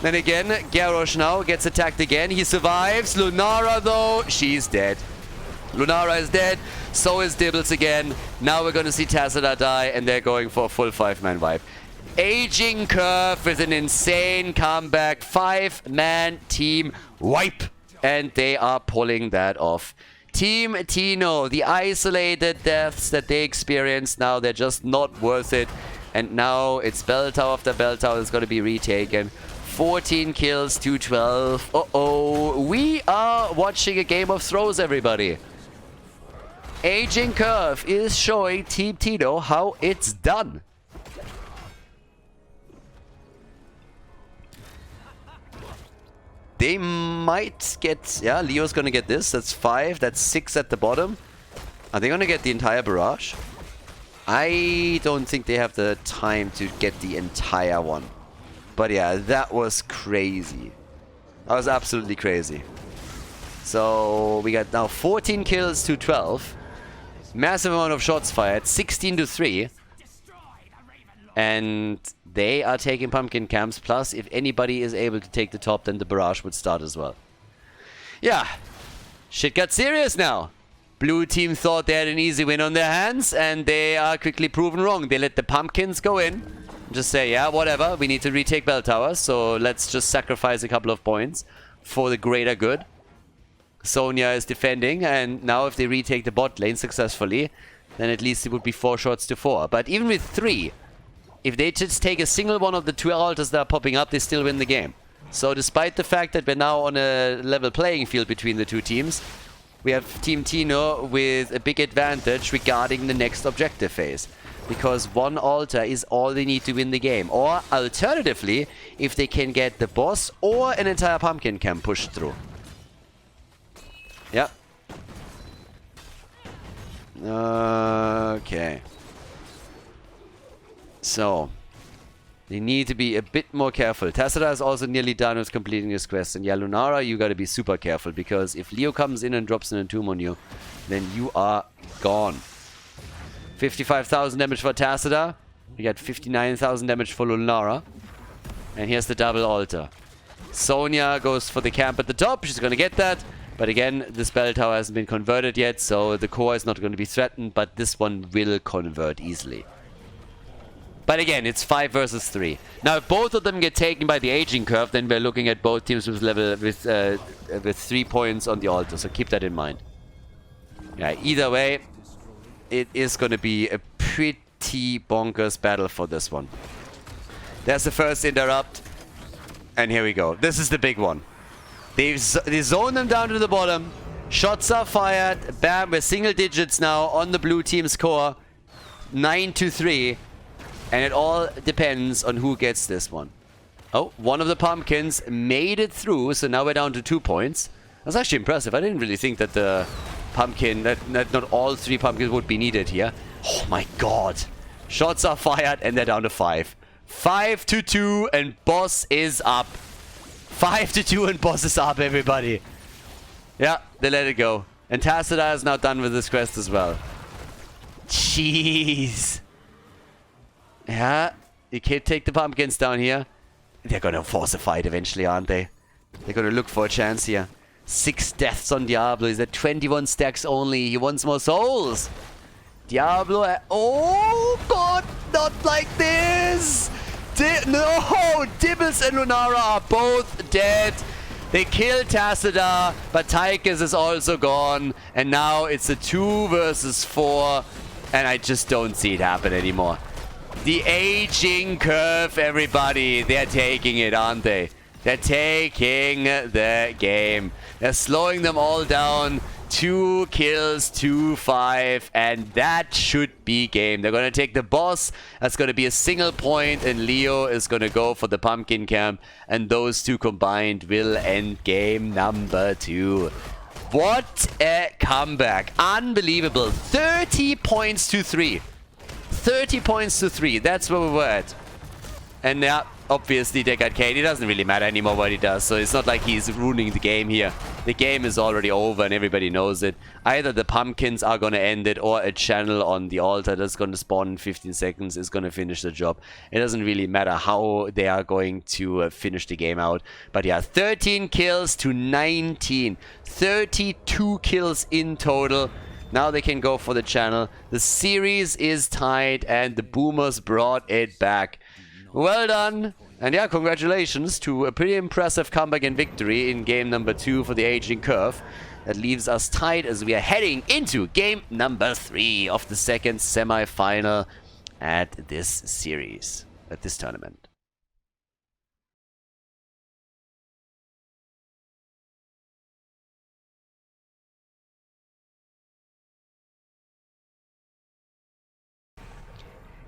S1: Then again, Garrosh now gets attacked again. He survives. Lunara, though, she's dead. Lunara is dead. So is Dibbles again. Now we're going to see Tacita die, and they're going for a full 5-man wipe. Aging Curve with an insane comeback. 5-man team wipe. And they are pulling that off. Team Tino, the isolated deaths that they experienced now, they're just not worth it. And now it's bell tower after bell tower that's going to be retaken. 14 kills to 12. Uh-oh. We are watching a Game of Thrones, everybody. Aging Curve is showing Team Tino how it's done. They might get... Yeah, Leo's gonna get this. That's 5. That's 6 at the bottom. Are they gonna get the entire barrage? I don't think they have the time to get the entire one. But yeah, that was crazy. That was absolutely crazy. So we got now 14 kills to 12. Massive amount of shots fired. 16 to 3. And they are taking pumpkin camps. Plus, if anybody is able to take the top, then the barrage would start as well. Yeah. Shit got serious now. Blue team thought they had an easy win on their hands, and they are quickly proven wrong. They let the pumpkins go in. Just say, yeah, whatever. We need to retake bell towers, so let's just sacrifice a couple of points for the greater good. Sonya is defending, and now if they retake the bot lane successfully, then at least it would be 4 shots to 4. But even with 3, if they just take a single one of the 2 altars that are popping up, they still win the game. So despite the fact that we're now on a level playing field between the 2 teams, we have Team Tino with a big advantage regarding the next objective phase. Because 1 altar is all they need to win the game. Or alternatively, if they can get the boss or an entire pumpkin camp pushed through. Yeah. Okay. So, they need to be a bit more careful. Tacita is also nearly done with completing his quest. And yeah, Lunara, you gotta be super careful. Because if Leo comes in and drops an entomb on you, then you are gone. 55,000 damage for Tacita. We got 59,000 damage for Lunara. And here's the double altar. Sonya goes for the camp at the top. She's gonna get that. But again, the spell tower hasn't been converted yet, so the core is not going to be threatened, but this one will convert easily. But again, it's 5 versus 3. Now, if both of them get taken by the aging curve, then we're looking at both teams with 3 points on the altar, so keep that in mind. Yeah, either way, it is going to be a pretty bonkers battle for this one. There's the first interrupt, and here we go. This is the big one. They zone them down to the bottom. Shots are fired. Bam, we're single digits now on the blue team's core. 9 to 3. And it all depends on who gets this one. Oh, one of the pumpkins made it through, so now we're down to 2 points. That's actually impressive. I didn't really think that the pumpkin, that not all 3 pumpkins would be needed here. Oh my god. Shots are fired and they're down to 5. 5 to 2 and boss is up. 5 to 2 and boss is up, everybody. Yeah, they let it go. And Tacita is now done with this quest as well. Jeez. Yeah, you can't take the pumpkins down here. They're gonna force a fight eventually, aren't they? They're gonna look for a chance here. 6 deaths on Diablo. He's at 21 stacks only. He wants more souls. Diablo. Oh god, not like this. No! Dibbles and Lunara are both dead. They killed Tacita, but Tychus is also gone. And now it's a 2 versus 4. And I just don't see it happen anymore. The aging curve, everybody. They're taking it, aren't they? They're taking the game. They're slowing them all down. 2 kills, 2-5, and that should be game. They're going to take the boss. That's going to be a single point, and Leo is going to go for the pumpkin camp, and those 2 combined will end game number 2. What a comeback. Unbelievable. 30 points to 3. 30 points to 3. That's where we were at. And yeah, obviously they got Kane. It doesn't really matter anymore what he does, so it's not like he's ruining the game here. The game is already over and everybody knows it. Either the pumpkins are gonna end it, or a channel on the altar that's gonna spawn in 15 seconds is gonna finish the job. It doesn't really matter how they are going to finish the game out. But yeah, 13 kills to 19. 32 kills in total. Now they can go for the channel. The series is tied and the Boomers brought it back. Well done. And yeah, congratulations to a pretty impressive comeback and victory in game number 2 for the Aging Curve. That leaves us tied as we are heading into game number 3 of the second semi-final at this series, at this tournament.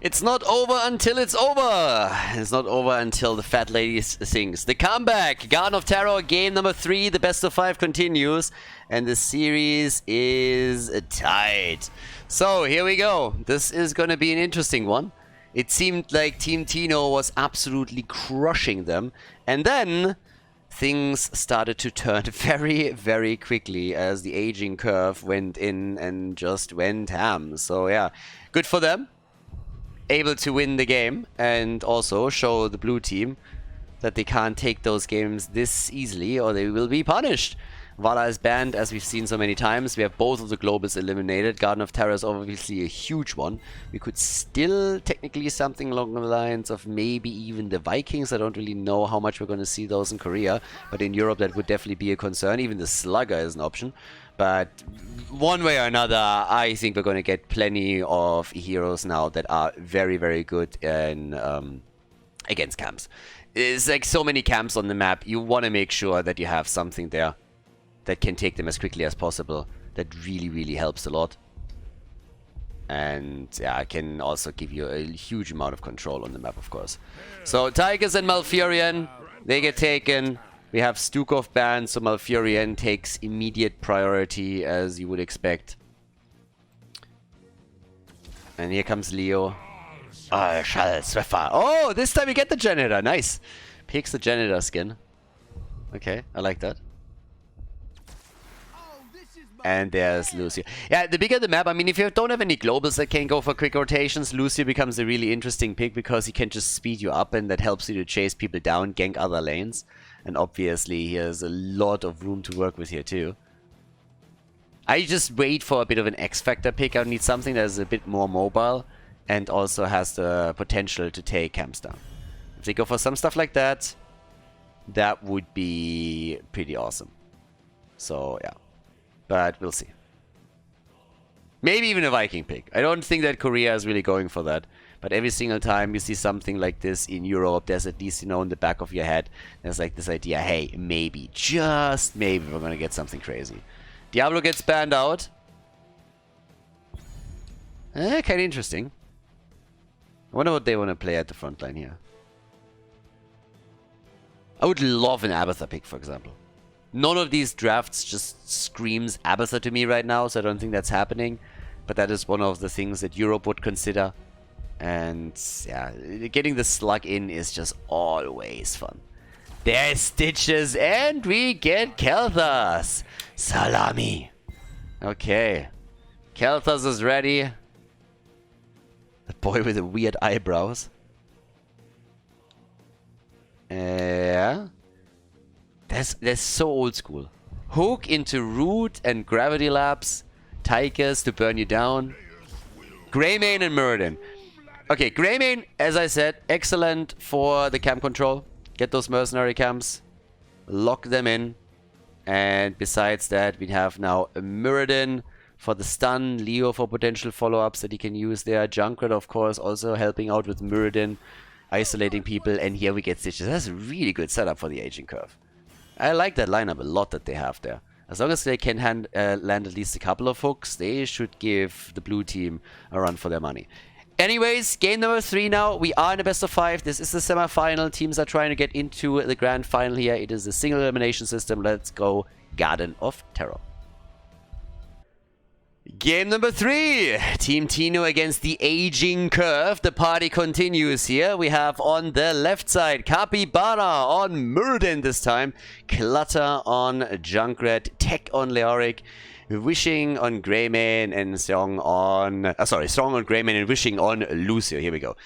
S1: It's not over until it's over. It's not over until the fat lady sings. The comeback, Garden of Terror, game number 3. The best of 5 continues, and the series is tied. So here we go. This is going to be an interesting one. It seemed like Team Tino was absolutely crushing them, and then things started to turn very, very quickly as the Aging Curve went in and just went ham. So yeah, good for them. Able to win the game and also show the blue team that they can't take those games this easily or they will be punished. Vala is banned, as we've seen so many times. We have both of the globals eliminated. Garden of Terror is obviously a huge one. We could still technically something along the lines of maybe even the Vikings. I don't really know how much we're going to see those in Korea, but in Europe that would definitely be a concern. Even the Slugger is an option. But one way or another, I think we're going to get plenty of heroes now that are very, very good in against camps. It's like so many camps on the map. You want to make sure that you have something there that can take them as quickly as possible. That really, really helps a lot. And yeah, I can also give you a huge amount of control on the map, of course. So Tigers and Malfurion, they get taken. We have Stukov banned, so Malfurion takes immediate priority, as you would expect. And here comes Leo. Oh, this time we get the janitor. Nice. Picks the janitor skin. Okay, I like that. And there's Lucio. Yeah, the bigger the map, I mean, if you don't have any globals that can go for quick rotations, Lucio becomes a really interesting pick because he can just speed you up and that helps you to chase people down, gank other lanes. And obviously he has a lot of room to work with here too. I just wait for a bit of an X-Factor pick. I need something that is a bit more mobile and also has the potential to take camps down. If they go for some stuff like that, that would be pretty awesome. So yeah, but we'll see. Maybe even a Viking pick. I don't think that Korea is really going for that. But every single time you see something like this in Europe, there's at least, you know, in the back of your head, there's like this idea, hey, maybe, just maybe we're gonna get something crazy. Diablo gets banned out. Kind of interesting. I wonder what they want to play at the front line here. I would love an Abathur pick, for example. None of these drafts just screams Abathur to me right now, so I don't think that's happening. But that is one of the things that Europe would consider. And yeah, getting the slug in is just always fun. There's Stitches and we get Kelthas. Salami. Okay. Kelthas is ready. The boy with the weird eyebrows. Yeah. That's so old school. Hook into Root and Gravity Labs. Tigers to burn you down. Greymane and Muradin. Okay, Greymane, as I said, excellent for the camp control. Get those mercenary camps. Lock them in. And besides that, we have now a Muradin for the stun. Leo for potential follow-ups that he can use there. Junkrat, of course, also helping out with Muradin. Isolating people. And here we get Stitches. That's a really good setup for the Aging Curve. I like that lineup a lot that they have there. As long as they can land at least a couple of hooks, they should give the blue team a run for their money. Anyways, game number 3 now. We are in a best of 5. This is the semi-final. Teams are trying to get into the grand final here. It is a single elimination system. Let's go Garden of Terror. Game number 3, Team Tino against the aging curve. The party continues here. We have on the left side, Capybara on Muradin this time, Clutter on Junkrat, Tech on Leoric, Wishing on Greymane, and Strong on Greymane and Wishing on Lucio. Here we go.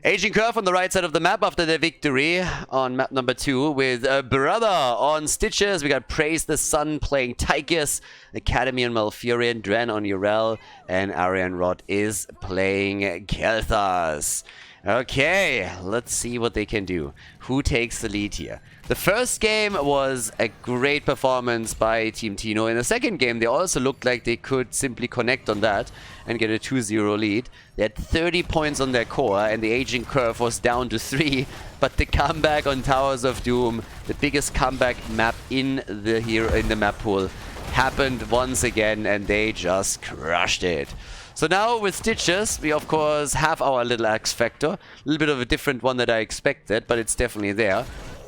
S1: Aging Curve on the right side of the map after their victory on map number 2 with Brother on Stitches. We got Praise the Sun playing Tychus, Academy on Malfurion, Dren on Urel, and Arian Rod is playing Kel'Thas. Okay, let's see what they can do. Who takes the lead here? The first game was a great performance by Team Tino. In the second game, they also looked like they could simply connect on that and get a 2-0 lead. They had 30 points on their core, and the aging curve was down to 3. But the comeback on Towers of Doom, the biggest comeback map in the map pool, happened once again, and they just crushed it. So now with Stitches, we of course have our little X Factor. A little bit of a different one that I expected, but it's definitely there.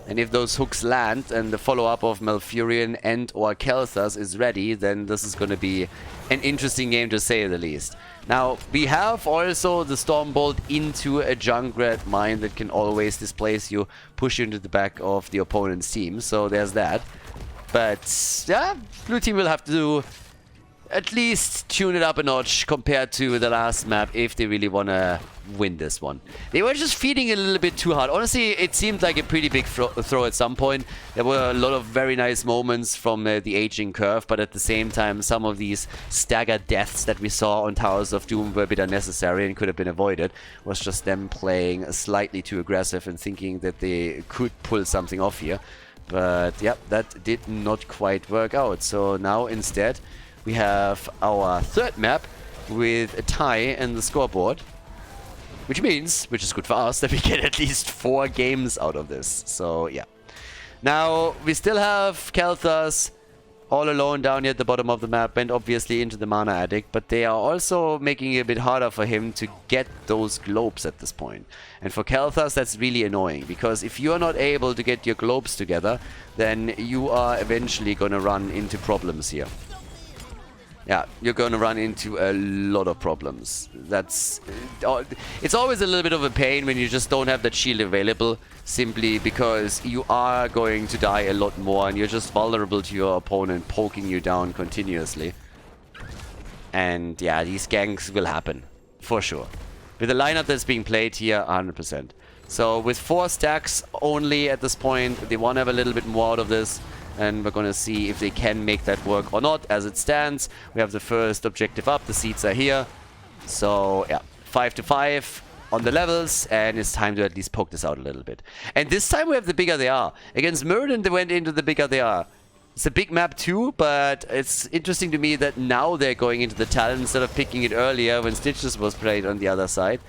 S1: And if those hooks land and the follow-up of Malfurion and or Kel'Thas is ready, then this is going to be an interesting game to say the least. Now, we have also the Stormbolt into a Junkrat mine that can always displace you, push you into the back of the opponent's team. So there's that. But yeah, blue team will have to at least tune it up a notch compared to the last map if they really want to win this one. They were just feeding it a little bit too hard. Honestly, it seemed like a pretty big throw at some point. There were a lot of very nice moments from the aging curve, but at the same time, some of these staggered deaths that we saw on Towers of Doom were a bit unnecessary and could have been avoided. It was just them playing slightly too aggressive and thinking that they could pull something off here. But yeah, that did not quite work out. So now instead, we have our third map with a tie in the scoreboard, which means, which is good for us, that we get at least 4 games out of this. So yeah. Now we still have Kel'Thas all alone down here at the bottom of the map and obviously into the Mana Addict, but they are also making it a bit harder for him to get those globes at this point. And for Kel'Thas, that's really annoying, because if you are not able to get your globes together, then you are eventually going to run into problems here. Yeah, you're going to run into a lot of problems. It's always a little bit of a pain when you just don't have that shield available, simply because you are going to die a lot more and you're just vulnerable to your opponent poking you down continuously. And yeah, these ganks will happen, for sure. With the lineup that's being played here, 100%. So with 4 stacks only at this point, they want to have a little bit more out of this. And we're going to see if they can make that work or not. As it stands, we have the first objective up. The seeds are here. So, yeah, 5 to 5 on the levels. And it's time to at least poke this out a little bit. And this time we have the bigger they are. Against Muradin, they went into the bigger they are. It's a big map too, but it's interesting to me that now they're going into the talent instead of picking it earlier when Stitches was played on the other side.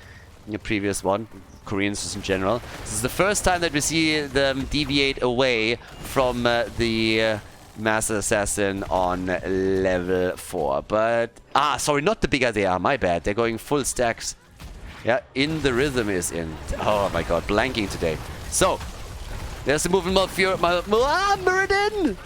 S1: In the previous one. Koreans just in general. This is the first time that we see them deviate away from the Master Assassin on level 4. But, sorry, not the bigger they are, my bad. They're going full stacks. Yeah, in the rhythm is in. Oh my god, blanking today. So, there's the movement Muradin!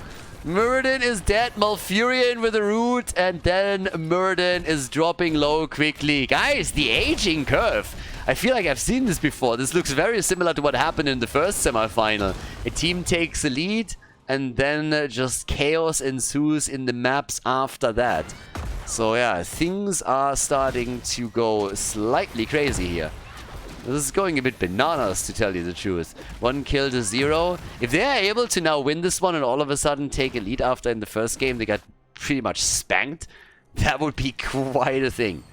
S1: Muradin is dead, Malfurion with a root, and then Muradin is dropping low quickly. Guys, the aging curve. I feel like I've seen this before. This looks very similar to what happened in the first semifinal. A team takes a lead, and then just chaos ensues in the maps after that. So yeah, things are starting to go slightly crazy here. This is going a bit bananas, to tell you the truth. 1 kill to 0. If they are able to now win this one and all of a sudden take a lead after in the first game they got pretty much spanked, that would be quite a thing.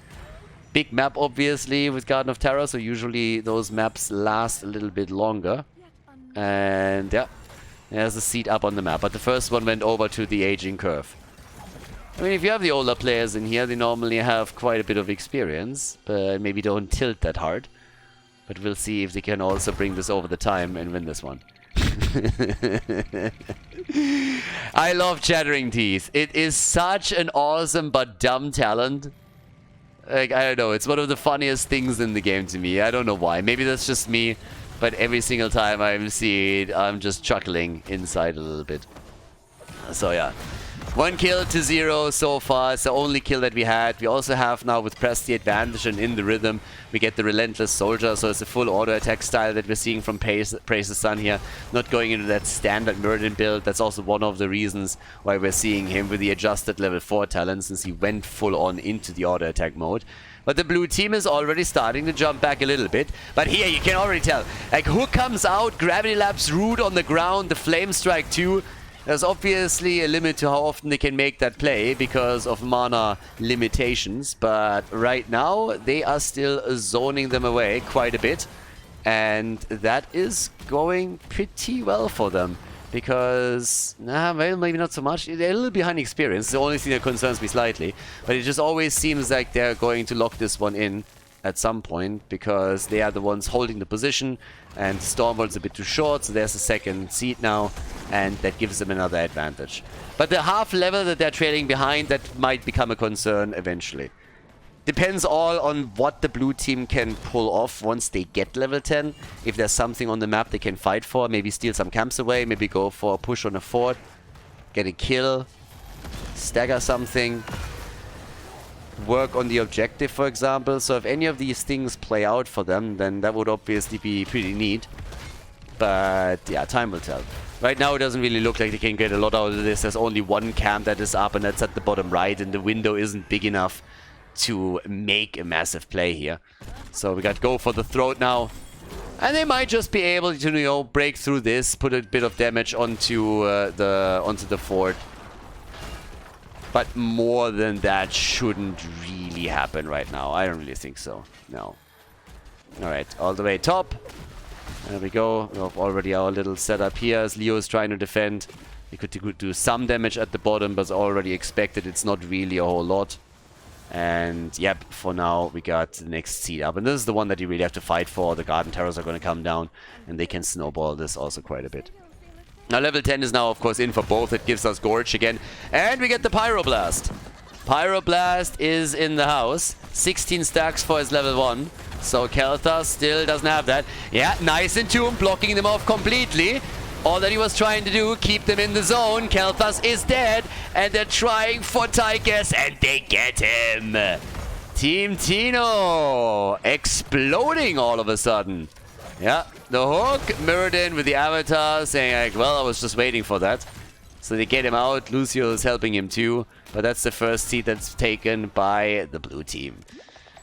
S1: Big map, obviously, with Garden of Terror, so usually those maps last a little bit longer. And yeah, there's a seed up on the map. But the first one went over to the aging curve. I mean, if you have the older players in here, they normally have quite a bit of experience, but maybe don't tilt that hard. But we'll see if they can also bring this over the time and win this one. I love Chattering Teeth. It is such an awesome but dumb talent. Like, I don't know, it's one of the funniest things in the game to me. I don't know why. Maybe that's just me, but every single time I see it, I'm just chuckling inside a little bit. So yeah. 1 kill to 0 so far. It's the only kill that we had. We also have now with Press the advantage, and in the rhythm we get the Relentless Soldier. So it's a full auto attack style that we're seeing from Praise the Sun here. Not going into that standard Muradin build. That's also one of the reasons why we're seeing him with the adjusted level 4 talent, since he went full on into the auto attack mode. But the blue team is already starting to jump back a little bit. But here you can already tell. Like, Hook comes out, Gravity Lapse, Root on the ground, the Flame Strike too. There's obviously a limit to how often they can make that play because of mana limitations. But right now, they are still zoning them away quite a bit. And that is going pretty well for them. Because, well, maybe not so much. They're a little behind experience. The only thing that concerns me slightly. But it just always seems like they're going to lock this one in at some point, because they are the ones holding the position, and Stormbold's a bit too short, so there's a second seed now, and that gives them another advantage. But the half level that they're trailing behind, that might become a concern eventually. Depends all on what the blue team can pull off once they get level 10. If there's something on the map they can fight for, maybe steal some camps away, maybe go for a push on a fort, get a kill, stagger something, work on the objective, for example. So if any of these things play out for them, then that would obviously be pretty neat. But yeah, time will tell. Right now it doesn't really look like they can get a lot out of this. There's only one camp that is up, and that's at the bottom right, and the window isn't big enough to make a massive play here. So we got go for the throat now. And they might just be able to, you know, break through this, put a bit of damage onto the fort. But more than that shouldn't really happen right now. I don't really think so. No. Alright, all the way top. There we go. We have already our little setup here as Leo is trying to defend. He could do some damage at the bottom, but already expected. It's not really a whole lot. And yep, for now we got the next seed up. And this is the one that you really have to fight for. The Garden Terrors are going to come down, and they can snowball this also quite a bit. Now level 10 is now of course in for both. It gives us Gorge again. And we get the Pyroblast. Pyroblast is in the house. 16 stacks for his level 1. So Khaldor still doesn't have that. Yeah, nice Entomb, blocking them off completely. All that he was trying to do, keep them in the zone. Khaldor is dead, and they're trying for Tychus, and they get him. Team Tino exploding all of a sudden. Yeah, the Hook, Muradin with the Avatar, saying like, well, I was just waiting for that. So they get him out. Lucio is helping him too, but that's the first seat that's taken by the blue team.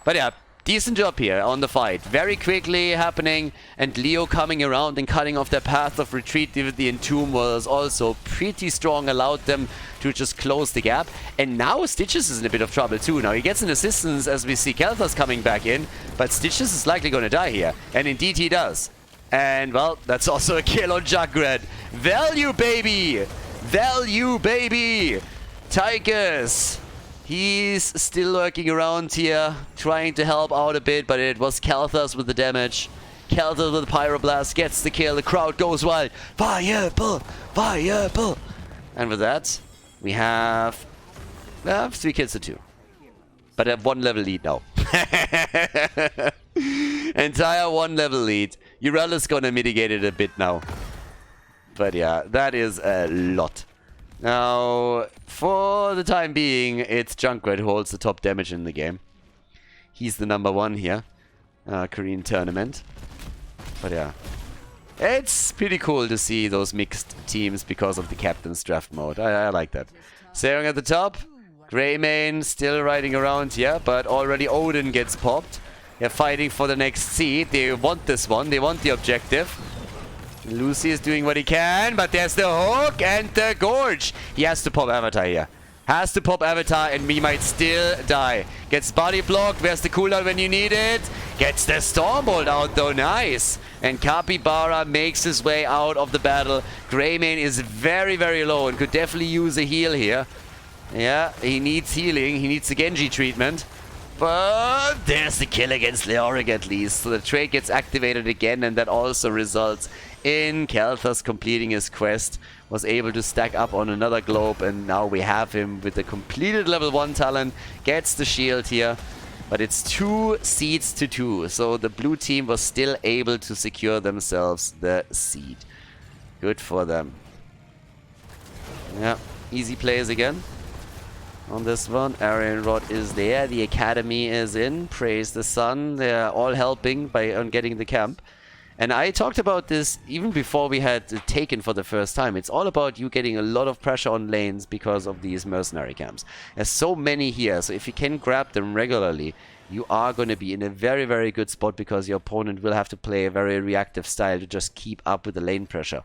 S1: But yeah, decent job here on the fight. Very quickly happening, and Leo coming around and cutting off their path of retreat with the Entomb was also pretty strong, allowed them to just close the gap. And now Stitches is in a bit of trouble too. Now he gets an assistance as we see Khaldor's coming back in, but Stitches is likely going to die here. And indeed he does. And well, that's also a kill on Junkrat. Value, baby! Value, baby! Tychus! He's still lurking around here, trying to help out a bit, but it was Khaldor with the damage. Khaldor with the Pyroblast gets the kill, the crowd goes wild. Fireball! Fireball! And with that, we have 3 kills to 2. But a 1 level lead now. Entire 1 level lead. Urela's gonna mitigate it a bit now. But yeah, that is a lot. Now, for the time being, it's Junkrat who holds the top damage in the game. He's the #1 here. Korean tournament. But yeah. It's pretty cool to see those mixed teams because of the captain's draft mode. I like that. Seong at the top. Greymane still riding around here, but already Odin gets popped. They're fighting for the next seed. They want this one. They want the objective. Lucy is doing what he can, but there's the Hook and the Gorge. He has to pop Avatar here. Has to pop Avatar, and we might still die. Gets body blocked. Where's the cooldown when you need it? Gets the Stormbolt out though. Nice. And Capybara makes his way out of the battle. Greymane is very, very low and could definitely use a heal here. Yeah, he needs healing. He needs the Genji treatment. But there's the kill against Leoric at least. So the trait gets activated again, and that also results in Khaldor completing his quest. Was able to stack up on another globe, and now we have him with the completed level 1 talent. Gets the shield here. But it's 2 seeds to 2. So the blue team was still able to secure themselves the seed. Good for them. Yeah. Easy plays again. On this one, Arian Rod is there. The Academy is in. Praise the sun. They're all helping on getting the camp. And I talked about this even before we had taken for the first time. It's all about you getting a lot of pressure on lanes because of these mercenary camps. There's so many here, so if you can grab them regularly, you are going to be in a very, very good spot because your opponent will have to play a very reactive style to just keep up with the lane pressure.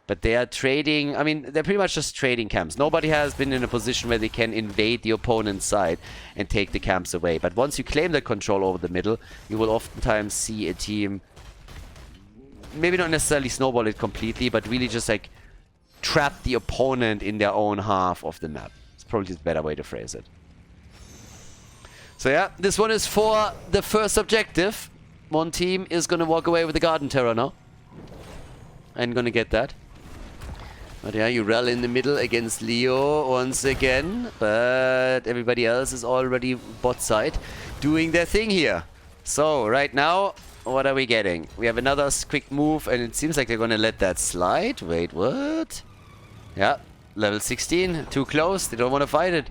S1: But they are trading, I mean, they're pretty much just trading camps. Nobody has been in a position where they can invade the opponent's side and take the camps away. But once you claim the control over the middle, you will oftentimes see a team maybe not necessarily snowball it completely, but really just like trap the opponent in their own half of the map. It's probably the better way to phrase it. So yeah, this one is for the first objective. One team is going to walk away with the Garden Terror now. I'm going to get that. But yeah, you rally in the middle against Leo once again. But everybody else is already bot side doing their thing here. So right now, what are we getting? We have another quick move, and it seems like they're going to let that slide. Wait, what? Yeah, level 16. Too close. They don't want to fight it.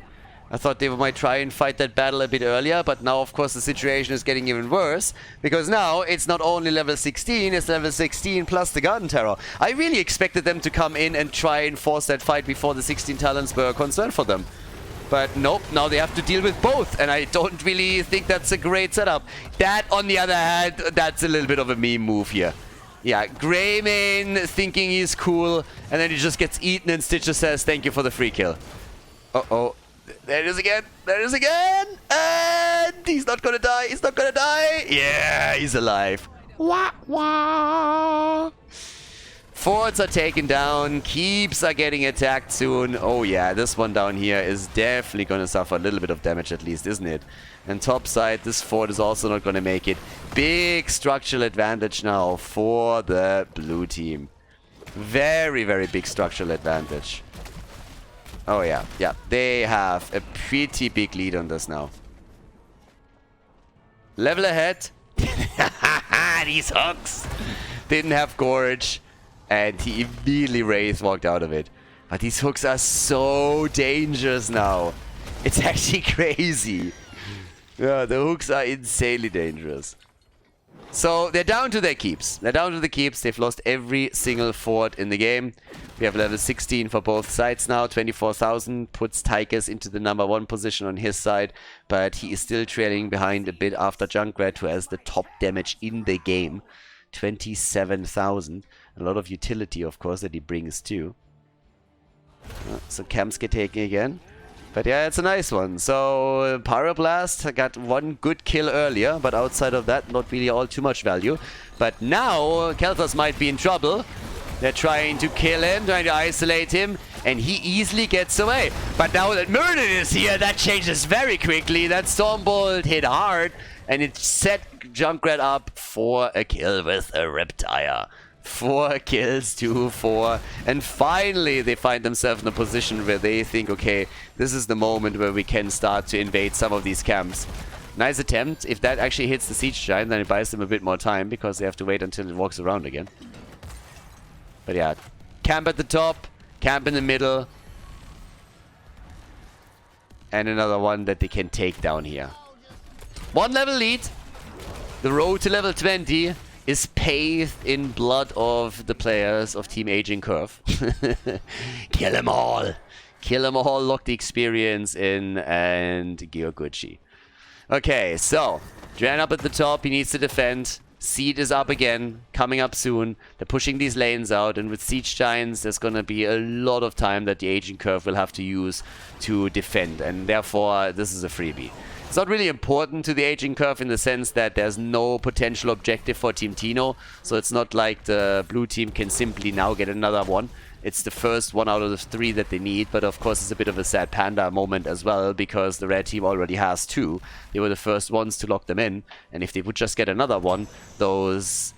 S1: I thought they might try and fight that battle a bit earlier, but now, of course, the situation is getting even worse. Because now, it's not only level 16, it's level 16 plus the Garden Terror. I really expected them to come in and try and force that fight before the 16 talents were a concern for them. But nope, now they have to deal with both, and I don't really think that's a great setup. That, on the other hand, that's a little bit of a meme move here. Yeah, Greymane thinking he's cool, and then he just gets eaten, and Stitcher says, thank you for the free kill. Uh-oh. There it is again. There it is again. And he's not gonna die. He's not gonna die. Yeah, he's alive. Wah, wah. Forts are taken down. Keeps are getting attacked soon. Oh yeah, this one down here is definitely going to suffer a little bit of damage at least, isn't it? And top side, this fort is also not going to make it. Big structural advantage now for the blue team. Very, very big structural advantage. Oh yeah, yeah. They have a pretty big lead on this now. Level ahead. These hooks didn't have Gorge. And he immediately Wraith walked out of it. But these hooks are so dangerous now. It's actually crazy. Yeah, the hooks are insanely dangerous. So they're down to their keeps. They're down to the keeps. They've lost every single fort in the game. We have level 16 for both sides now. 24,000 puts Tychus into the #1 position on his side. But he is still trailing behind a bit after Junkrat, who has the top damage in the game. 27,000. A lot of utility, of course, that he brings too. So camps get taken again. But yeah, it's a nice one. So Pyroblast got one good kill earlier, but outside of that, not really all too much value. But now Khaldor might be in trouble. They're trying to kill him, trying to isolate him, and he easily gets away. But now that Murden is here, that changes very quickly. That Stormbolt hit hard, and it set Junkrat up for a kill with a Reptile. 4 kills to 4, and finally they find themselves in a position where they think, okay, this is the moment where we can start to invade some of these camps. Nice attempt. If that actually hits the Siege Giant, then it buys them a bit more time because they have to wait until it walks around again. But yeah, camp at the top, camp in the middle, and another one that they can take down here. 1 level lead. The road to level 20 is paved in blood of the players of Team Aging Curve. Kill them all. Kill them all, lock the experience in, and Gyoguchi. Okay, so Dran up at the top, he needs to defend. Seed is up again, coming up soon. They're pushing these lanes out, and with Siege Giants, there's gonna be a lot of time that the Aging Curve will have to use to defend, and therefore, this is a freebie. It's not really important to the Aging Curve in the sense that there's no potential objective for Team Tino, so it's not like the blue team can simply now get another one. It's the first one out of the 3 that they need, but of course it's a bit of a sad panda moment as well, because the red team already has 2. They were the first ones to lock them in, and if they would just get another one, those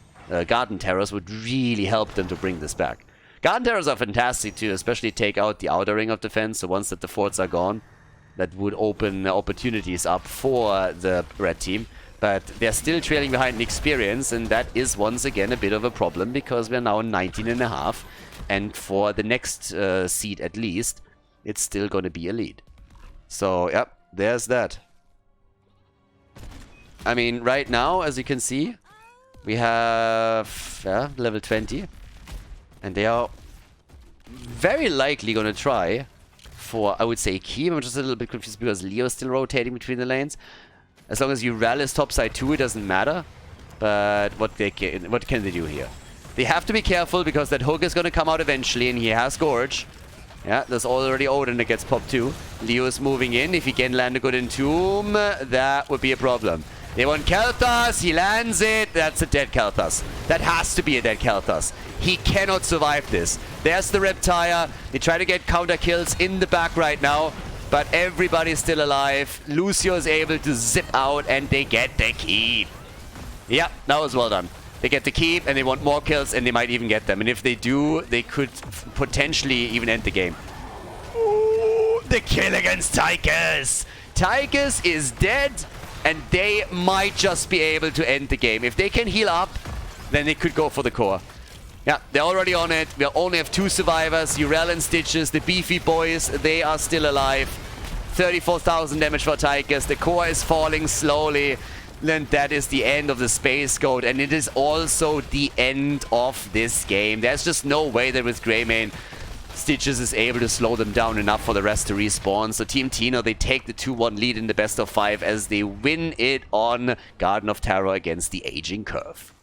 S1: Garden Terrors would really help them to bring this back. Garden Terrors are fantastic too, especially take out the outer ring of defense, so once that the forts are gone, that would open opportunities up for the red team. But they're still trailing behind in experience, and that is once again a bit of a problem because we're now 19.5. And for the next seed at least, it's still going to be a lead. So, yep, there's that. I mean, right now, as you can see, we have level 20. And they are very likely going to try for, I would say, Key. I'm just a little bit confused because Leo's still rotating between the lanes. As long as you rallies topside too, it doesn't matter. But what can they do here? They have to be careful because that hook is going to come out eventually, and he has Gorge. Yeah, there's already Odin that gets popped too. Leo is moving in. If he can land a good Entomb, that would be a problem. They want Kel'Thas. He lands it. That's a dead Kel'Thas. That has to be a dead Kel'Thas. He cannot survive this. There's the Reptile. They try to get counter kills in the back right now, but everybody's still alive. Lucio is able to zip out, and they get the keep. Yeah, that was well done. They get the keep, and they want more kills, and they might even get them. And if they do, they could potentially even end the game. Ooh, the kill against Tychus. Tychus is dead, and they might just be able to end the game. If they can heal up, then they could go for the core. Yeah, they're already on it. We only have 2 survivors. Urel and Stitches, the beefy boys, they are still alive. 34,000 damage for Tychus. The core is falling slowly. Then that is the end of the Space Goat, and it is also the end of this game. There's just no way that with Greymane, Stitches is able to slow them down enough for the rest to respawn. So Team Tino, they take the 2-1 lead in the best of 5 as they win it on Garden of Terror against the Aging Curve.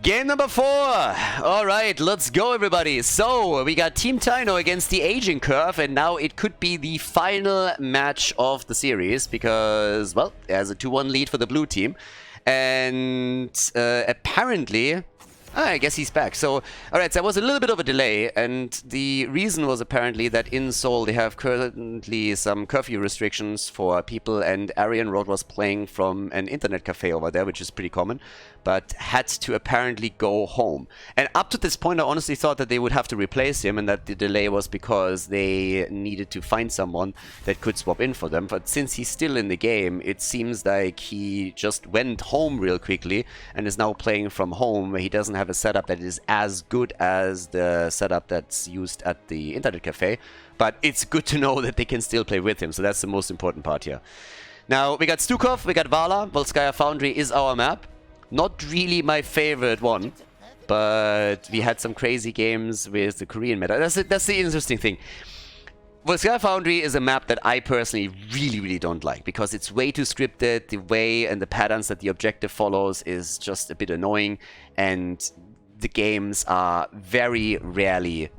S1: Game number 4. Alright, let's go everybody. So, we got Team Tino against the Aging Curve, and now it could be the final match of the series because, well, there's a 2-1 lead for the blue team. And apparently, I guess he's back. So, alright, so there was a little bit of a delay, and the reason was apparently that in Seoul they have currently some curfew restrictions for people, and Arian Road was playing from an internet cafe over there, which is pretty common, but had to apparently go home. And up to this point, I honestly thought that they would have to replace him, and that the delay was because they needed to find someone that could swap in for them. But since he's still in the game, it seems like he just went home real quickly and is now playing from home. He doesn't have a setup that is as good as the setup that's used at the internet cafe, but it's good to know that they can still play with him, so that's the most important part here. Now, we got Stukov, we got Vala. Volskaya Foundry is our map. Not really my favorite one, but we had some crazy games with the Korean meta. That's the interesting thing. Volskaya Foundry is a map that I personally really don't like because it's way too scripted. The way and the patterns that the objective follows is just a bit annoying, and the games are very rarely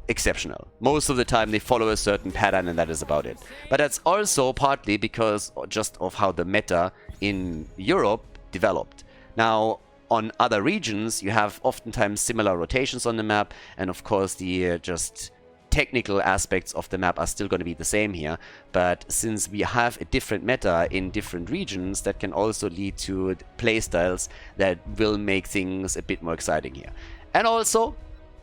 S1: exceptional. Most of the time they follow a certain pattern, and that is about it. But that's also partly because just of how the meta in Europe developed. Now, on other regions, you have oftentimes similar rotations on the map, and of course the just technical aspects of the map are still going to be the same here. But since we have a different meta in different regions, that can also lead to playstyles that will make things a bit more exciting here. And also,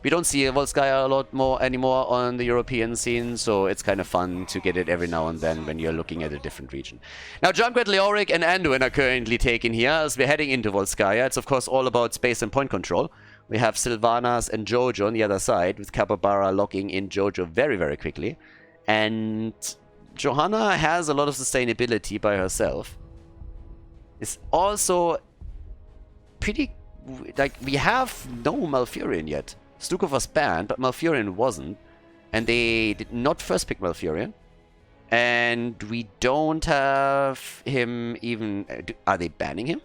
S1: we don't see Volskaya a lot more anymore on the European scene, so it's kind of fun to get it every now and then when you're looking at a different region. Now, Junkrat, Leoric, and Anduin are currently taken here as we're heading into Volskaya. It's of course all about space and point control. We have Sylvanas and Jojo on the other side, with Capybara locking in Jojo very quickly. And Johanna has a lot of sustainability by herself. It's also pretty... like, we have no Malfurion yet. Stukov was banned, but Malfurion wasn't. And they did not first pick Malfurion. And we don't have him even... are they banning him?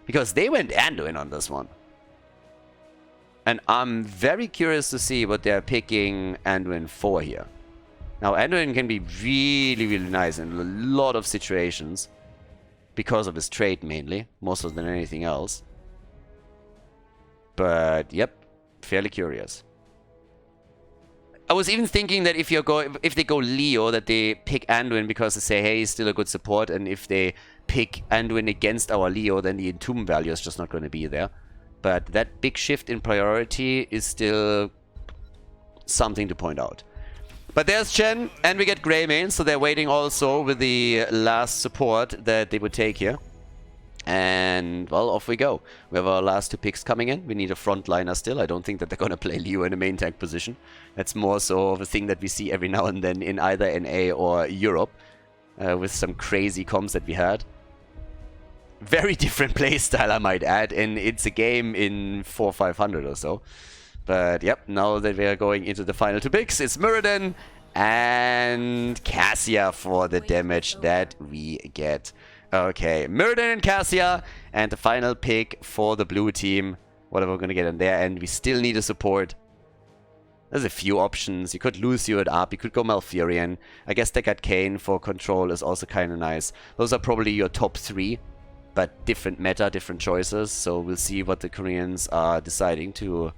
S1: Because they went Anduin on this one. And I'm very curious to see what they're picking Anduin for here. Now, Anduin can be really nice in a lot of situations. Because of his trait mainly, more so than anything else. But, yep. Fairly curious. I was even thinking that if they go Leo, that they pick Anduin because they say, hey, he's still a good support, and if they pick Anduin against our Leo, then the Entomb value is just not going to be there. But that big shift in priority is still something to point out. But there's Chen, and we get Greymane, so they're waiting also with the last support that they would take here. And, well, off we go. We have our last 2 picks coming in. We need a frontliner still. I don't think that they're going to play Leo in a main tank position. That's more so of a thing that we see every now and then in either NA or Europe. With some crazy comms that we had. Very different playstyle, I might add. And it's a game in 400-500 or so. But, yep, now that we are going into the final 2 picks, it's Muradin and Cassia for the damage that we get. Okay, Muradin and Cassia, and the final pick for the blue team. What are we going to get in there? And we still need a support. There's a few options. You could Lucio it up. You could go Malfurion. I guess Deckard Cain for control is also kind of nice. Those are probably your top 3. But different meta, different choices. So we'll see what the Koreans are deciding to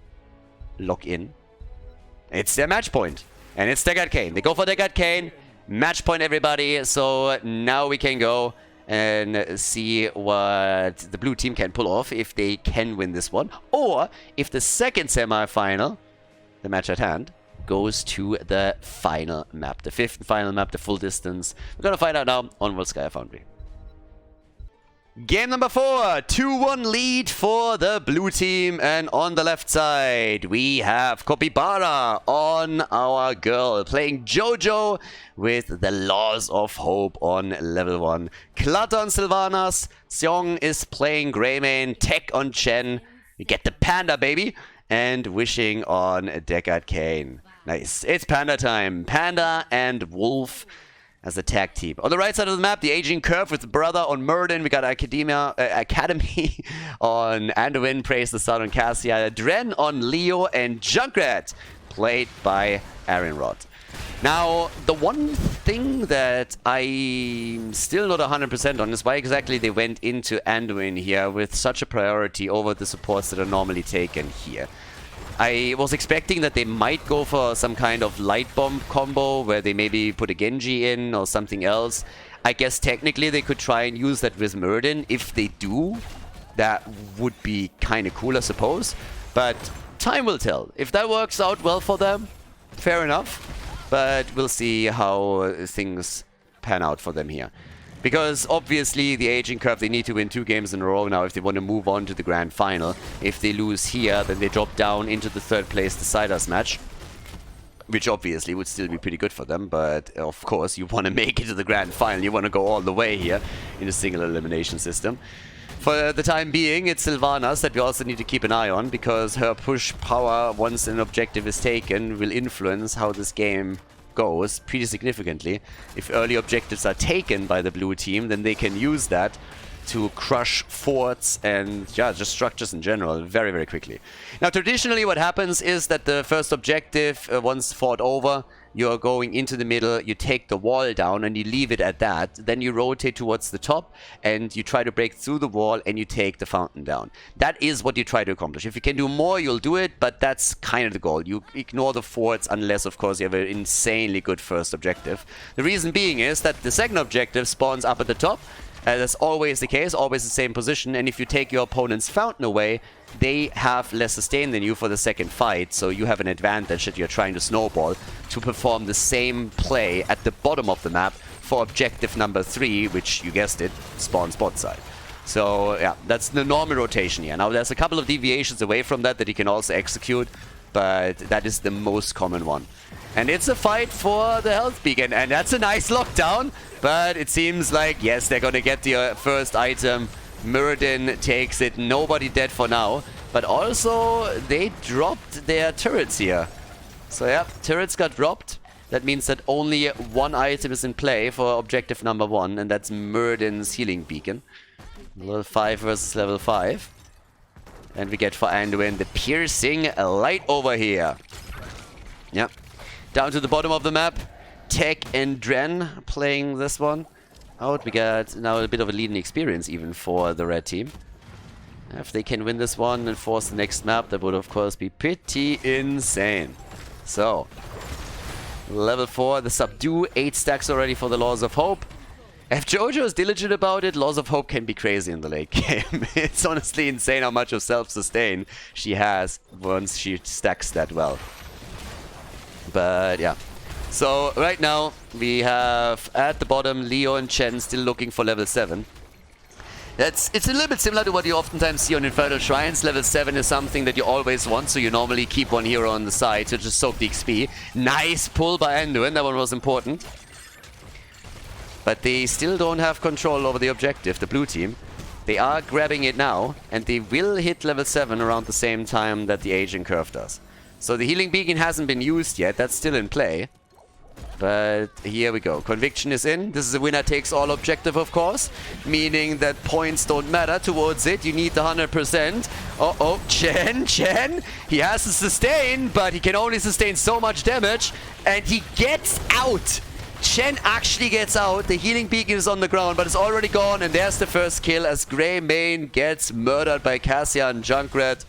S1: lock in. It's their match point. And it's Deckard Cain. They go for Deckard Cain. Match point, everybody. So now we can go and see what the blue team can pull off, if they can win this one. Or if the second semi-final, the match at hand, goes to the final map. The 5th and final map, the full distance. We're going to find out now on Volskaya Foundry. Game number 4, 2-1 lead for the blue team, and on the left side we have Kopibara on our girl, playing Jojo with the Laws of Hope on level 1. Khaldor on Sylvanas, Seong is playing Greymane, Tech on Chen, we get the Panda baby, and Wishing on Deckard Cain. Nice, it's Panda time, Panda and Wolf as a tag team. On the right side of the map, the aging curve with Brother on Muradin. We got Academy on Anduin, Praise the Sun on Cassia, Dren on Leo, and Junkrat, played by Aaron Rod. Now, the one thing that I'm still not 100% on is why exactly they went into Anduin here with such a priority over the supports that are normally taken here. I was expecting that they might go for some kind of light bomb combo where they maybe put a Genji in or something else. I guess technically they could try and use that with Muradin. If they do, that would be kind of cool, I suppose. But time will tell. If that works out well for them, fair enough. But we'll see how things pan out for them here. Because obviously the aging curve, they need to win 2 games in a row now if they want to move on to the grand final. If they lose here, then they drop down into the 3rd place Deciders match. Which obviously would still be pretty good for them, but of course you want to make it to the grand final. You want to go all the way here in a single elimination system. For the time being, it's Sylvanas that we also need to keep an eye on, because her push power, once an objective is taken, will influence how this game goes pretty significantly. If early objectives are taken by the blue team, then they can use that to crush forts and yeah, just structures in general very, very quickly. Now, traditionally what happens is that the first objective, once fought over, you're going into the middle, you take the wall down and you leave it at that. Then you rotate towards the top and you try to break through the wall and you take the fountain down. That is what you try to accomplish. If you can do more, you'll do it, but that's kind of the goal. You ignore the forts unless, of course, you have an insanely good first objective. The reason being is that the second objective spawns up at the top. That's always the case, always the same position, and if you take your opponent's fountain away, they have less sustain than you for the second fight, so you have an advantage that you're trying to snowball to perform the same play at the bottom of the map for objective number 3, which, you guessed it, spawns bot side. So, yeah, that's the normal rotation here. Now, there's a couple of deviations away from that you can also execute, but that is the most common one. And it's a fight for the health beacon, and that's a nice lockdown. But it seems like, yes, they're going to get the first item. Muradin takes it. Nobody dead for now. But also, they dropped their turrets here. So, yeah, turrets got dropped. That means that only one item is in play for objective number 1, and that's Muradin's healing beacon. Level 5 versus level 5. And we get for Anduin the piercing light over here. Yep. Down to the bottom of the map, Tech and Dren playing this one out. We got now a bit of a leading experience even for the red team. If they can win this one and force the next map, that would of course be pretty insane. So, level 4, the Subdue, 8 stacks already for the Laws of Hope. If Jojo is diligent about it, Laws of Hope can be crazy in the late game. It's honestly insane how much of self-sustain she has once she stacks that well. But yeah, So right now we have at the bottom Leo and Chen still looking for level 7. It's a little bit similar to what you oftentimes see on Infernal Shrines. Level 7 is something that you always want, so you normally keep one hero on the side to just soak the XP. Nice pull by Anduin, that one was important. But they still don't have control over the objective, the blue team. They are grabbing it now, and they will hit level 7 around the same time that the aging curve does. So the healing beacon hasn't been used yet, that's still in play. But here we go. Conviction is in. This is a winner-takes-all objective, of course. Meaning that points don't matter towards it. You need the 100%. Uh-oh, Chen. He has to sustain, but he can only sustain so much damage. And he gets out. Chen actually gets out. The healing beacon is on the ground, but it's already gone. And there's the first kill as Greymane gets murdered by Cassia and Junkrat.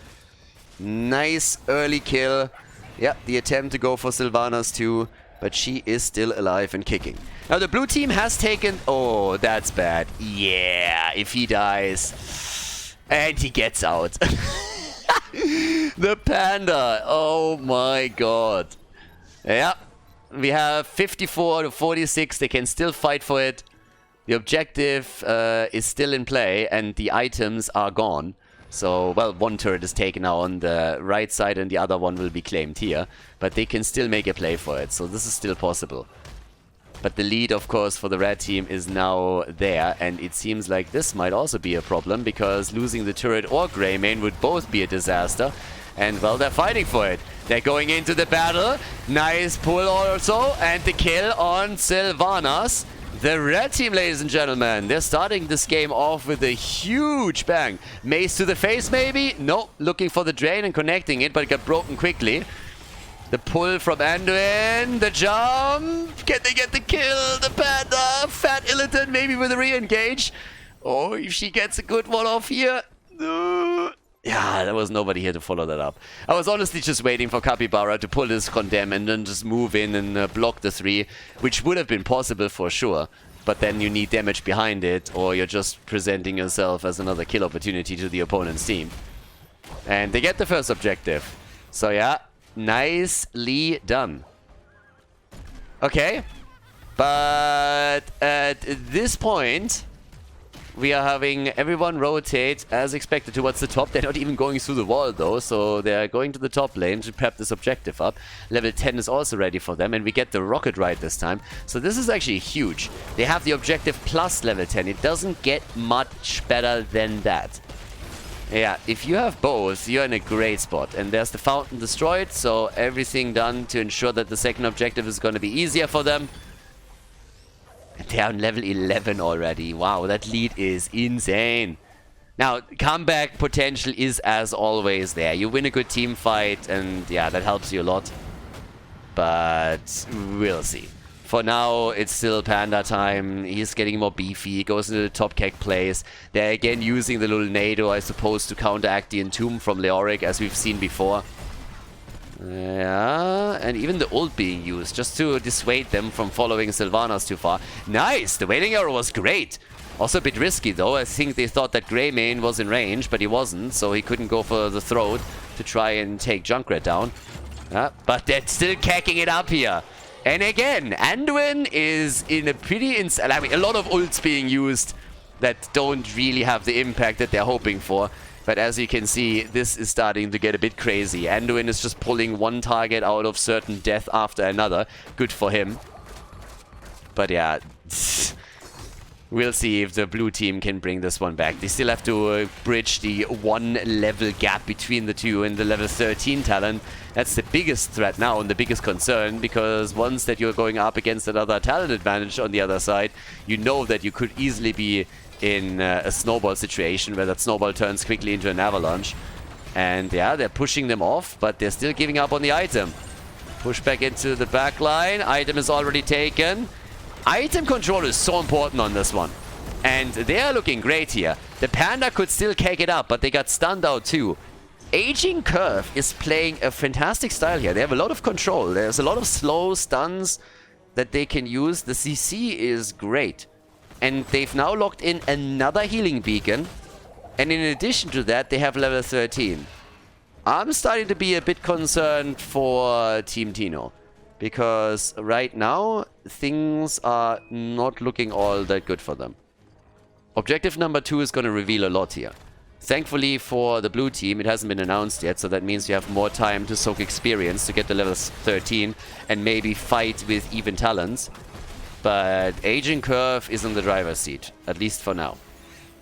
S1: Nice early kill. Yeah, the attempt to go for Sylvanas too. But she is still alive and kicking. Now the blue team has taken... Oh, that's bad. Yeah, if he dies. And he gets out. The panda. Oh my god. Yeah. We have 54 to 46. They can still fight for it. The objective is still in play. And the items are gone. So, well, one turret is taken now on the right side and the other one will be claimed here. But they can still make a play for it, so this is still possible. But the lead, of course, for the red team is now there. And it seems like this might also be a problem, because losing the turret or Greymane would both be a disaster. And, well, they're fighting for it. They're going into the battle. Nice pull also. And the kill on Sylvanas. The red team, ladies and gentlemen, they're starting this game off with a huge bang. Mace to the face, maybe? No, looking for the drain and connecting it, but it got broken quickly. The pull from Anduin, the jump. Can they get the kill? The panda, Fat Illiton, maybe with a re-engage. Oh, if she gets a good one off here. Yeah, there was nobody here to follow that up. I was honestly just waiting for Capybara to pull his Condemn and then just move in and block the 3, which would have been possible for sure. But then you need damage behind it, or you're just presenting yourself as another kill opportunity to the opponent's team. And they get the first objective. So yeah, nicely done. Okay, but at this point... we are having everyone rotate as expected towards the top. They're not even going through the wall though, so they're going to the top lane to prep this objective up. Level 10 is also ready for them, and we get the rocket ride this time. So this is actually huge. They have the objective plus level 10. It doesn't get much better than that. Yeah, if you have both, you're in a great spot. And there's the fountain destroyed, so everything done to ensure that the second objective is going to be easier for them. They're on level 11 already. Wow, that lead is insane. Now, comeback potential is as always there. You win a good team fight and yeah, that helps you a lot. But we'll see. For now, it's still Panda time. He's getting more beefy. He goes into the top keg place. They're again using the little Nado, I suppose, to counteract the Entomb from Leoric, as we've seen before. Yeah, and even the ult being used just to dissuade them from following Sylvanas too far. Nice! The Wailing Arrow was great. Also a bit risky though. I think they thought that Greymane was in range, but he wasn't, so he couldn't go for the throat to try and take Junkrat down. But they're still cacking it up here. And again, Anduin is in a pretty... I mean, a lot of ults being used that don't really have the impact that they're hoping for. But as you can see, this is starting to get a bit crazy. Anduin is just pulling one target out of certain death after another. Good for him. But yeah, we'll see if the blue team can bring this one back. They still have to bridge the 1 level gap between the two and the level 13 talent. That's the biggest threat now and the biggest concern, because once that you're going up against another talent advantage on the other side, you know that you could easily be in a snowball situation where that snowball turns quickly into an avalanche. And yeah, they're pushing them off, but they're still giving up on the item. Push back into the back line. Item is already taken. Item control is so important on this one. And they're looking great here. The Panda could still cake it up, but they got stunned out too. Aging Curve is playing a fantastic style here. They have a lot of control. There's a lot of slow stuns that they can use. The CC is great. And they've now locked in another healing beacon. And in addition to that, they have level 13. I'm starting to be a bit concerned for Team Tino. Because right now, things are not looking all that good for them. Objective number 2 is going to reveal a lot here. Thankfully for the blue team, it hasn't been announced yet, so that means you have more time to soak experience to get to level 13 and maybe fight with even talents. But Aging Curve is in the driver's seat, at least for now.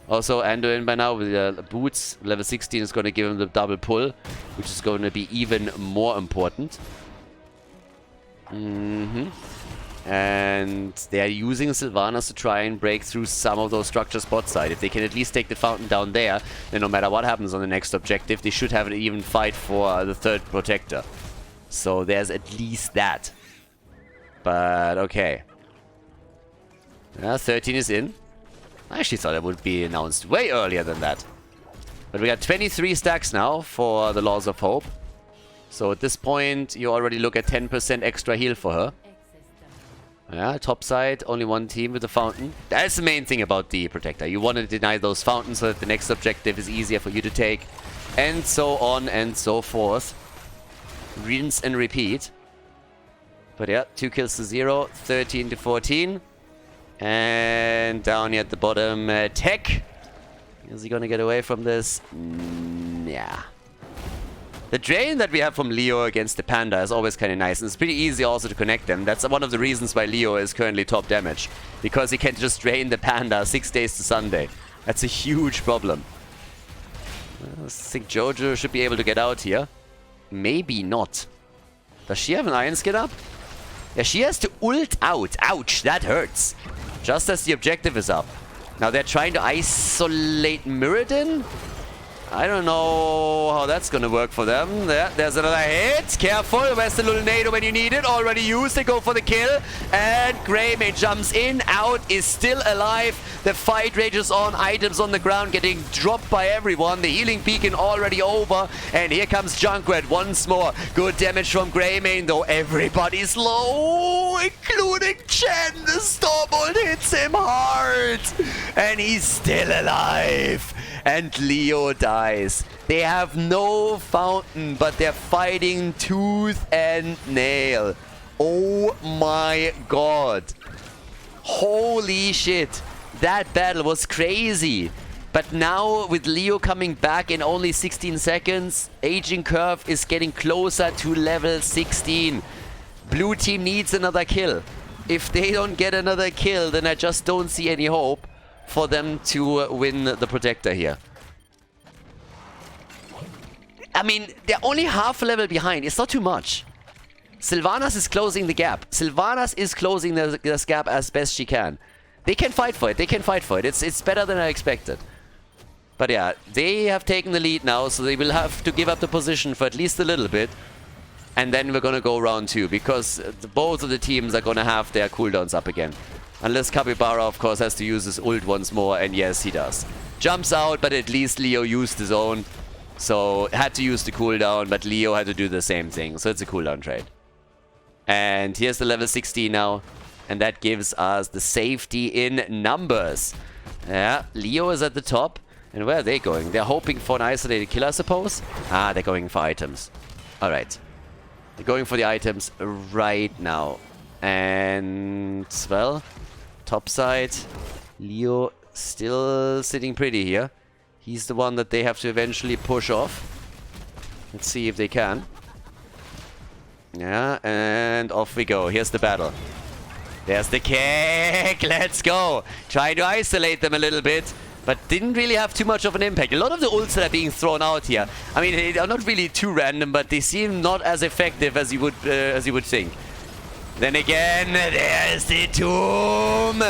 S1: Also, Anduin by now with the boots, level 16 is going to give him the double pull, which is going to be even more important. And they are using Sylvanas to try and break through some of those structures bot side. If they can at least take the fountain down there, then no matter what happens on the next objective, they should have an even fight for the third protector. So there's at least that. But okay. 13 is in. I actually thought it would be announced way earlier than that. But we got 23 stacks now for the Laws of Hope. So at this point, you already look at 10% extra heal for her. Yeah, top side, only one team with the fountain. That's the main thing about the Protector. You want to deny those fountains so that the next objective is easier for you to take. And so on and so forth. Rinse and repeat. But yeah, 2 kills to 0, 13 to 14. And down here at the bottom, Tech. Is he going to get away from this? Yeah. The drain that we have from Leo against the Panda is always kind of nice. And it's pretty easy also to connect them. That's one of the reasons why Leo is currently top damage. Because he can just drain the Panda 6 days to Sunday. That's a huge problem. I think Jojo should be able to get out here. Maybe not. Does she have an Iron Skin up? Yeah, she has to ult out. Ouch, that hurts. Just as the objective is up. Now they're trying to isolate Mirrodin. I don't know how that's gonna work for them. There's another hit. Careful, where's the little nado when you need it? Already used, they go for the kill. And Greymane jumps in, out, is still alive. The fight rages on, items on the ground getting dropped by everyone. The healing beacon already over. And here comes Junkrat once more. Good damage from Greymane, though everybody's low, including Chen. The Stormbolt hits him hard. And he's still alive. And Leo dies. They have no fountain, but they're fighting tooth and nail. Oh my god. Holy shit. That battle was crazy. But now with Leo coming back in only 16 seconds, Aging Curve is getting closer to level 16. Blue team needs another kill. If they don't get another kill, then I just don't see any hope for them to win the Protector here. I mean, they're only half a level behind. It's not too much. Sylvanas is closing the gap. Sylvanas is closing this gap as best she can. They can fight for it. They can fight for it. It's better than I expected. But yeah, they have taken the lead now, so they will have to give up the position for at least a little bit. And then we're gonna go round 2, because both of the teams are gonna have their cooldowns up again. Unless Capybara, of course, has to use his ult once more, and yes, he does. Jumps out, but at least Leo used his own. So, had to use the cooldown, but Leo had to do the same thing. So, it's a cooldown trade. And here's the level 16 now. And that gives us the safety in numbers. Yeah, Leo is at the top. And where are they going? They're hoping for an isolated kill, I suppose? Ah, they're going for items. Alright. They're going for the items right now. And, well, top side, Leo still sitting pretty here. He's the one that they have to eventually push off. Let's see if they can. Yeah, and off we go. Here's the battle. There's the kick. Let's go. Try to isolate them a little bit, but didn't really have too much of an impact. A lot of the ults that are being thrown out here, I mean, they are not really too random, but they seem not as effective as you would think. Then again, there's the tomb.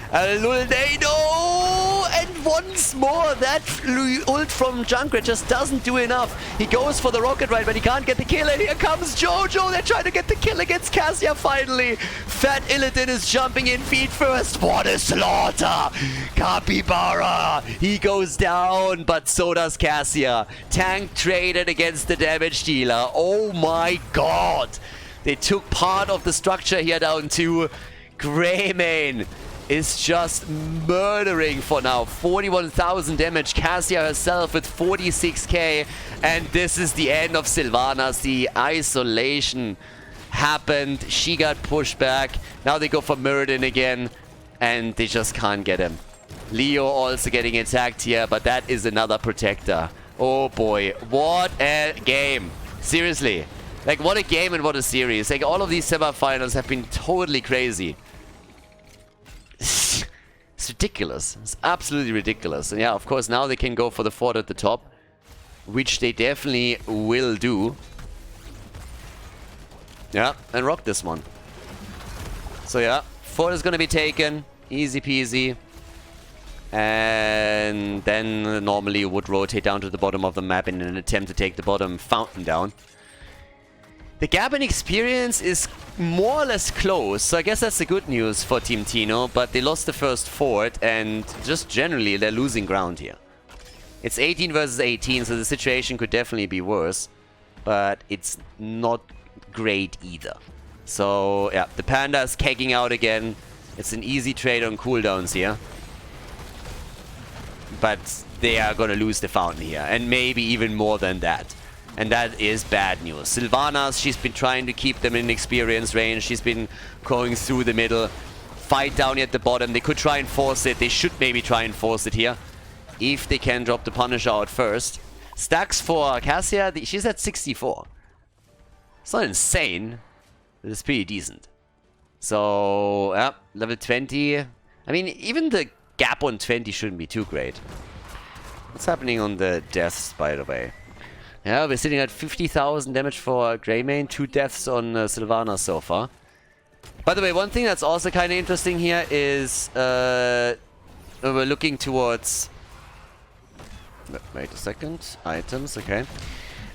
S1: A Lulnado, and once more that ult from Junkrat just doesn't do enough. He goes for the rocket ride, but he can't get the kill, and here comes Jojo. They're trying to get the kill against Cassia finally. Fat Illidan is jumping in feet first. What a slaughter. Capybara, he goes down, but so does Cassia. Tank traded against the damage dealer. Oh my god. They took part of the structure here down to Greymane. Is just murdering for now. 41,000 damage. Cassia herself with 46k. And this is the end of Sylvanas. The isolation happened. She got pushed back. Now they go for Muradin again, and they just can't get him. Leo also getting attacked here, but that is another protector. Oh boy, what a game. Seriously. Like, what a game and what a series. Like, all of these semifinals have been totally crazy. It's ridiculous. It's absolutely ridiculous. And yeah, of course, now they can go for the fort at the top, which they definitely will do. Yeah, and rock this one. So yeah, fort is going to be taken. Easy peasy. And then normally you would rotate down to the bottom of the map in an attempt to take the bottom fountain down. The gap in experience is more or less close, so I guess that's the good news for Team Tino, but they lost the first fort, and just generally they're losing ground here. It's 18 versus 18, so the situation could definitely be worse, but it's not great either. So yeah, the Panda is kegging out again. It's an easy trade on cooldowns here. But they are going to lose the fountain here, and maybe even more than that. And that is bad news. Sylvanas, she's been trying to keep them in experience range. She's been going through the middle. Fight down at the bottom. They could try and force it. They should maybe try and force it here, if they can drop the Punisher out first. Stacks for Cassia, she's at 64. It's not insane, but it's pretty decent. So, yeah, level 20. I mean, even the gap on 20 shouldn't be too great. What's happening on the deaths, by the way? Yeah, we're sitting at 50,000 damage for Greymane, 2 deaths on Sylvanas so far. By the way, one thing that's also kind of interesting here is we're looking towards... Wait a second. Items, okay.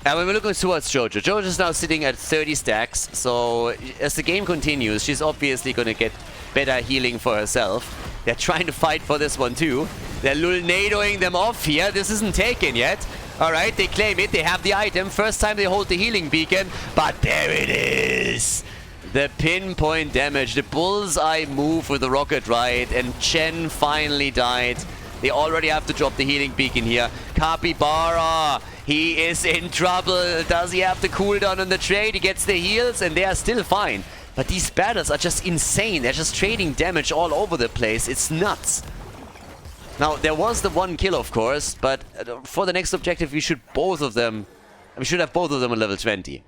S1: And when we're looking towards Jojo, Jojo's now sitting at 30 stacks, so as the game continues, she's obviously going to get better healing for herself. They're trying to fight for this one too. They're lulnadoing them off here. This isn't taken yet. Alright, they claim it. They have the item. First time they hold the healing beacon. But there it is. The pinpoint damage. The bullseye move with the rocket ride. And Chen finally died. They already have to drop the healing beacon here. Capybara. He is in trouble. Does he have the cooldown on the trade? He gets the heals and they are still fine. But these battles are just insane. They're just trading damage all over the place. It's nuts. Now, there was the one kill, of course, but for the next objective, we should have both of them on level 20.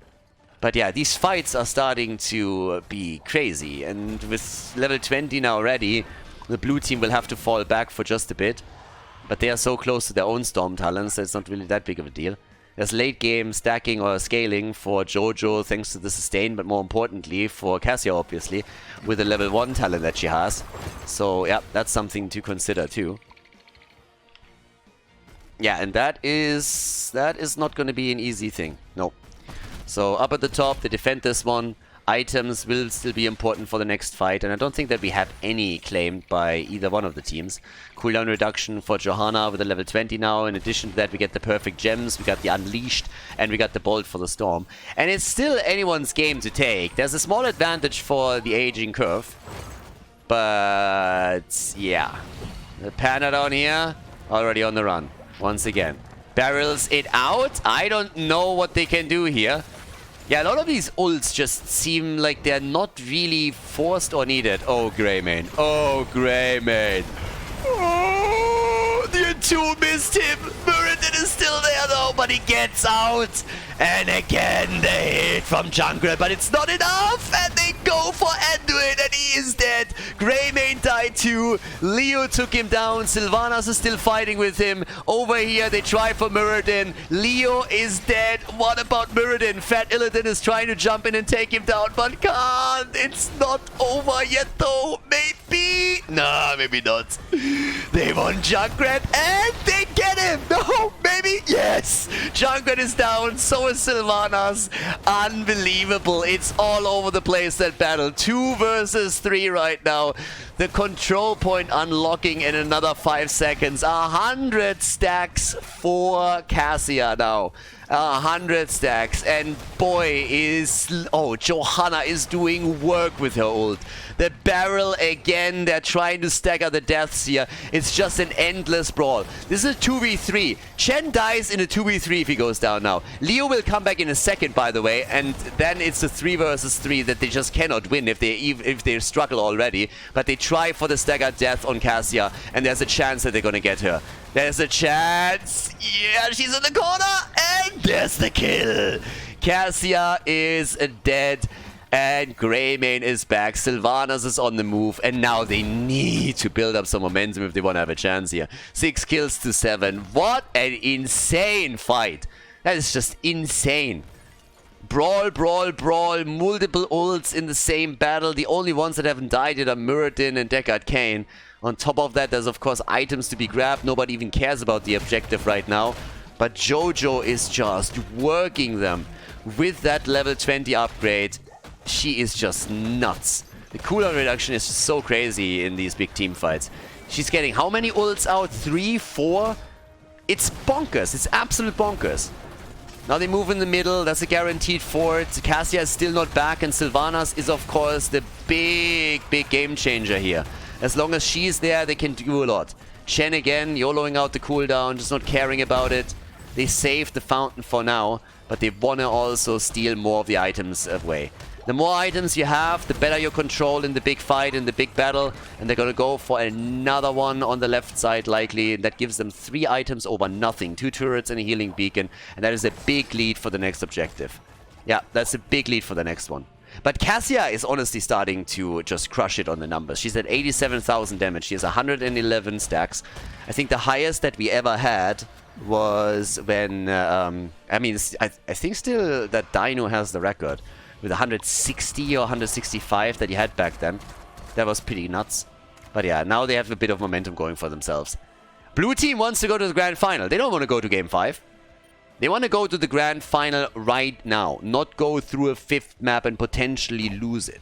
S1: But yeah, these fights are starting to be crazy. And with level 20 now ready, the blue team will have to fall back for just a bit. But they are so close to their own Storm talents that it's not really that big of a deal. There's late game stacking or scaling for Jojo thanks to the sustain, but more importantly for Cassia, obviously, with the level 1 talent that she has. So yeah, that's something to consider too. Yeah, and that is not going to be an easy thing. No. So up at the top, they defend this one. Items will still be important for the next fight, and I don't think that we have any claimed by either one of the teams. Cooldown reduction for Johanna with a level 20 now. In addition to that, we get the perfect gems, we got the Unleashed, and we got the Bolt for the Storm. And it's still anyone's game to take. There's a small advantage for the aging curve. But yeah. The Panda down here, already on the run. Once again. Barrels it out. I don't know what they can do here. Yeah, a lot of these ults just seem like they're not really forced or needed. Oh, Greymane. Oh, Greymane. Oh, the 2 missed him. Muradin is still there though, but he gets out. And again, the hit from Junkrat, but it's not enough. And they go for Anduin, and he is dead. Greymane died too. Leo took him down. Sylvanas is still fighting with him. Over here, they try for Muradin. Leo is dead. What about Muradin? Fat Illidan is trying to jump in and take him down, but can't. It's not over yet, though. Maybe. Nah, maybe not. They want Junkrat, and they get him. No, maybe. Yes. Junkrat is down. So is Sylvanas. Unbelievable. It's all over the place, that battle. 2 versus 3 right now. The control point unlocking in another 5 seconds. 100 stacks for Cassia now. 100 stacks, and boy is... Oh, Johanna is doing work with her ult. The barrel again, they're trying to stagger the deaths here. It's just an endless brawl. This is a 2v3. Chen dies in a 2v3 if he goes down now. Leo will come back in a second, by the way, and then it's a 3 versus 3 that they just cannot win if they struggle already. But they try for the staggered death on Cassia, and there's a chance that they're gonna get her. There's a chance. Yeah, she's in the corner, and there's the kill. Cassia is dead, and Greymane is back. Sylvanas is on the move, and now they need to build up some momentum if they want to have a chance here. 6 kills to 7. What an insane fight. That is just insane. Brawl, brawl, brawl, multiple ults in the same battle. The only ones that haven't died yet are Muradin and Deckard Cain. On top of that, there's of course items to be grabbed. Nobody even cares about the objective right now. But Jojo is just working them with that level 20 upgrade. She is just nuts. The cooldown reduction is so crazy in these big team fights. She's getting how many ults out? 3, 4? It's bonkers. It's absolute bonkers. Now they move in the middle. That's a guaranteed fort. Cassia is still not back, and Sylvanas is of course the big game changer here. As long as she's there, they can do a lot. Chen again, YOLOing out the cooldown, just not caring about it. They saved the fountain for now, but they want to also steal more of the items away. The more items you have, the better your control in the big fight, in the big battle. And they're going to go for another one on the left side, likely. That gives them 3 items over nothing. 2 turrets and a healing beacon. And that is a big lead for the next objective. Yeah, that's a big lead for the next one. But Cassia is honestly starting to just crush it on the numbers. She's at 87,000 damage. She has 111 stacks. I think the highest that we ever had was when... I mean, I think still that Dino has the record. With 160 or 165 that he had back then. That was pretty nuts. But yeah, now they have a bit of momentum going for themselves. Blue team wants to go to the grand final. They don't want to go to game 5. They want to go to the grand final right now. Not go through a 5th map and potentially lose it.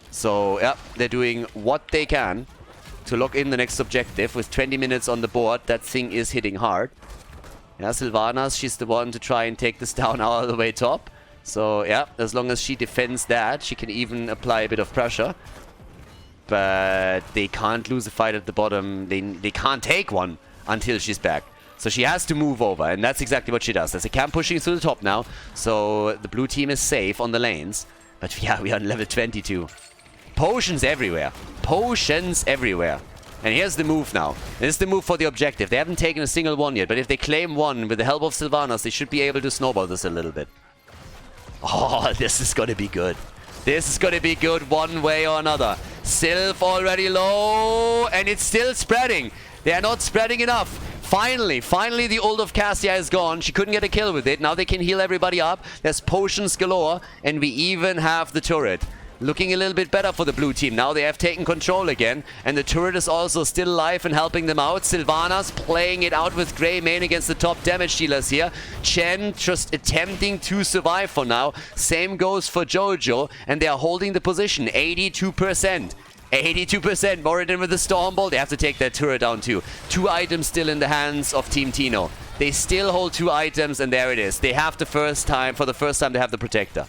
S1: So, yeah, they're doing what they can to lock in the next objective. With 20 minutes on the board, that thing is hitting hard. Yeah, Sylvanas, she's the one to try and take this down all the way top. So, yeah, as long as she defends that, she can even apply a bit of pressure. But they can't lose a fight at the bottom. They can't take one until she's back. So she has to move over, and that's exactly what she does. There's a camp pushing through the top now, so the blue team is safe on the lanes. But yeah, we are on level 22. Potions everywhere. Potions everywhere. And here's the move now. This is the move for the objective. They haven't taken a single one yet, but if they claim one with the help of Sylvanas, they should be able to snowball this a little bit. Oh, this is gonna be good. This is gonna be good one way or another. Sylph already low, and it's still spreading. They are not spreading enough. Finally the ult of Cassia is gone. She couldn't get a kill with it. Now they can heal everybody up. There's potions galore, and we even have the turret. Looking a little bit better for the blue team. Now they have taken control again, and the turret is also still alive and helping them out. Sylvanas playing it out with Greymane against the top damage dealers here. Chen just attempting to survive for now. Same goes for Jojo, and they are holding the position. 82%. 82%. Moradin with the Stormbolt. They have to take that turret down too. 2 items still in the hands of Team Tino. They still hold 2 items, and there it is. They have for the first time, they have the Protector.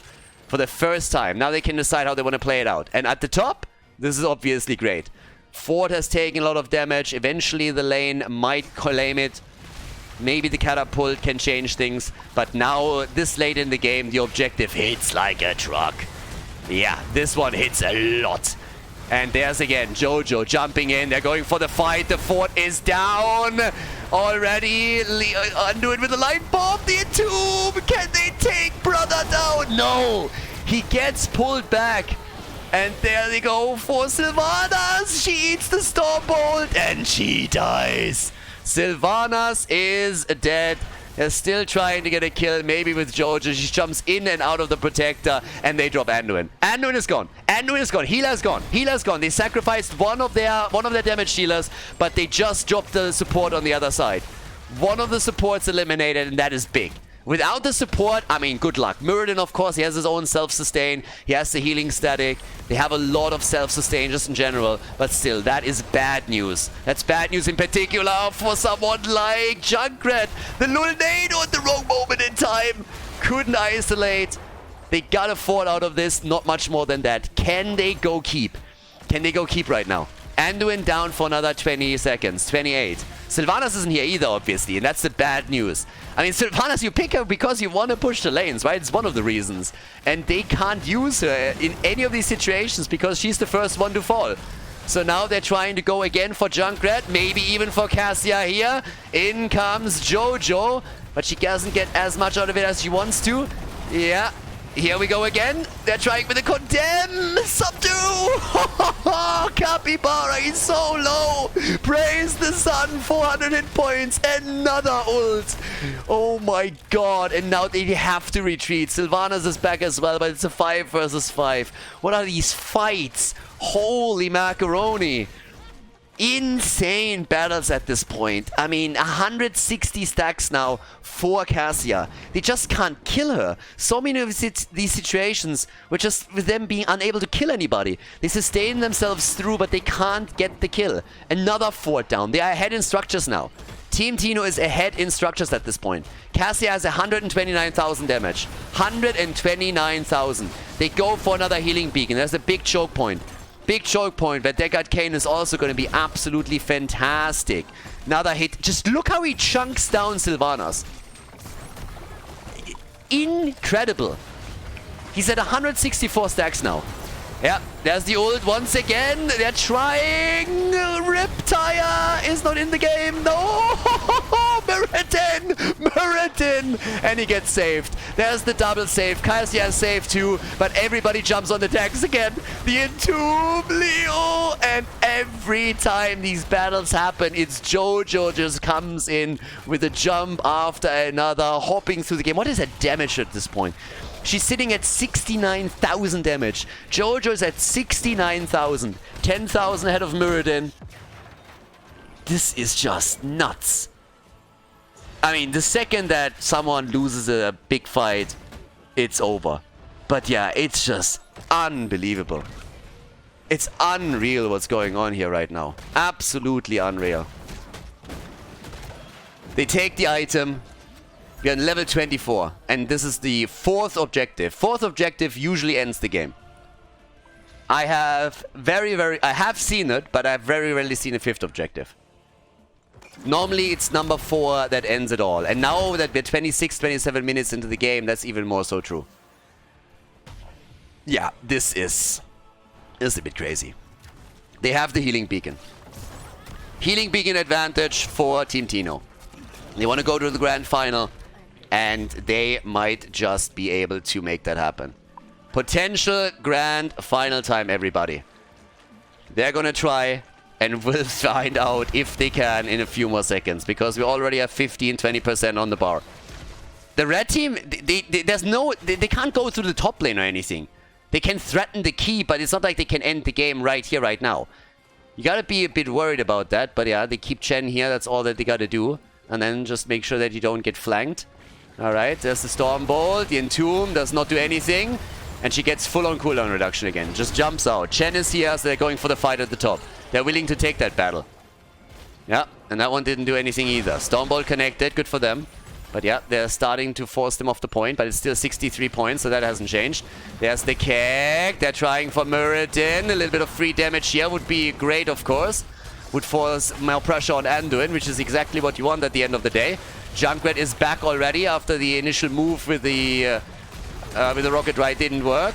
S1: For the first time. Now they can decide how they want to play it out. And at the top, this is obviously great. Ford has taken a lot of damage. Eventually the lane might claim it. Maybe the catapult can change things. But now, this late in the game, the objective hits like a truck. Yeah, this one hits a lot. And there's again Jojo jumping in. They're going for the fight. The fort is down already. Undo it with a light bomb. The entomb. Can they take brother down? No. He gets pulled back. And there they go for Sylvanas. She eats the Stormbolt and she dies. Sylvanas is dead. They're still trying to get a kill, maybe with Jojo. She jumps in and out of the Protector, and they drop Anduin. Anduin is gone. Anduin is gone. Healer's gone. Healer's gone. They sacrificed one of their damage dealers, but they just dropped the support on the other side. One of the supports eliminated, and that is big. Without the support, I mean, good luck. Muradin, of course, he has his own self-sustain. He has the healing static. They have a lot of self-sustain just in general. But still, that is bad news. That's bad news in particular for someone like Junkrat. The Lulnado at the wrong moment in time. Couldn't isolate. They gotta fall out of this. Not much more than that. Can they go keep? Can they go keep right now? Anduin down for another 20 seconds. 28. Sylvanas isn't here either, obviously, and that's the bad news. I mean, Sylvanas, you pick her because you want to push the lanes, right? It's one of the reasons. And they can't use her in any of these situations because she's the first one to fall. So now they're trying to go again for Junkrat, maybe even for Cassia here. In comes Jojo, but she doesn't get as much out of it as she wants to. Yeah. Here we go again. They're trying with the condemn. Subdue. Capybara is so low. Praise the sun. 400 hit points. Another ult. Oh my god. And now they have to retreat. Sylvanas is back as well, but it's a 5 versus 5. What are these fights? Holy macaroni. Insane battles at this point. I mean, 160 stacks now for Cassia. They just can't kill her. So many of these situations were just with them being unable to kill anybody. They sustain themselves through, but they can't get the kill. Another fort down. They are ahead in structures now. Team Tino is ahead in structures at this point. Cassia has 129,000 damage. 129,000. They go for another healing beacon. There's a big choke point. Big choke point, but Deckard Kane is also going to be absolutely fantastic. Another hit. Just look how he chunks down Sylvanas. Incredible. He's at 164 stacks now. Yeah, there's the ult once again. They're trying. Riptire is not in the game. No! Muradin! And he gets saved. There's the double save. Cassia is saved too, but everybody jumps on the decks again. The Entomb, Leo, and every time these battles happen, it's Jojo just comes in with a jump after another, hopping through the game. What is her damage at this point? She's sitting at 69,000 damage. Jojo's at 69,000. 10,000 ahead of Muradin. This is just nuts. I mean, the second that someone loses a big fight, it's over. But yeah, it's just unbelievable. It's unreal what's going on here right now. Absolutely unreal. They take the item. We're on level 24, and this is the fourth objective. Fourth objective usually ends the game. I have seen it, but I've very rarely seen a fifth objective. Normally it's number 4 that ends it all. And now that we're 26, 27 minutes into the game, that's even more so true. Yeah, this is a bit crazy. They have the healing beacon. Healing beacon advantage for Team Tino. They want to go to the grand final, and they might just be able to make that happen. Potential grand final time, everybody. They're gonna try, and we'll find out if they can in a few more seconds, because we already have 15-20% on the bar. The red team, they can't go through the top lane or anything. They can threaten the key, but it's not like they can end the game right here, right now. You gotta be a bit worried about that, but yeah, they keep Chen here, that's all that they gotta do. And then just make sure that you don't get flanked. Alright, there's the Stormbolt. The Entomb does not do anything. And she gets full-on cooldown reduction again. Just jumps out. Chen is here, so they're going for the fight at the top. They're willing to take that battle. Yeah, and that one didn't do anything either. Stormbolt connected, good for them. But yeah, they're starting to force them off the point, but it's still 63 points, so that hasn't changed. There's the Keg. They're trying for Muradin. A little bit of free damage here would be great, of course. Would force more pressure on Anduin, which is exactly what you want at the end of the day. Junkrat is back already after the initial move with the rocket ride didn't work.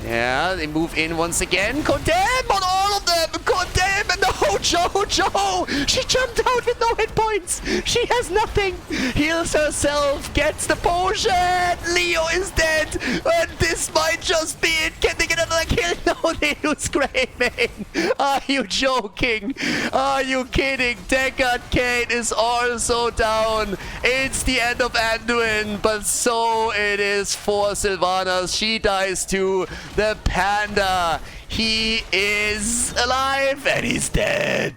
S1: Yeah, they move in once again. Condemn on all of them! Condemn! And no, Jojo! She jumped out with no hit points! She has nothing! Heals herself, gets the potion! Leo is dead! And this might just be it! Can they get another kill? No, they lose Greymane! Are you joking? Are you kidding? Deckard Kane is also down! It's the end of Anduin, but so it is for Sylvanas. She dies too. The Panda, he is alive and he's dead.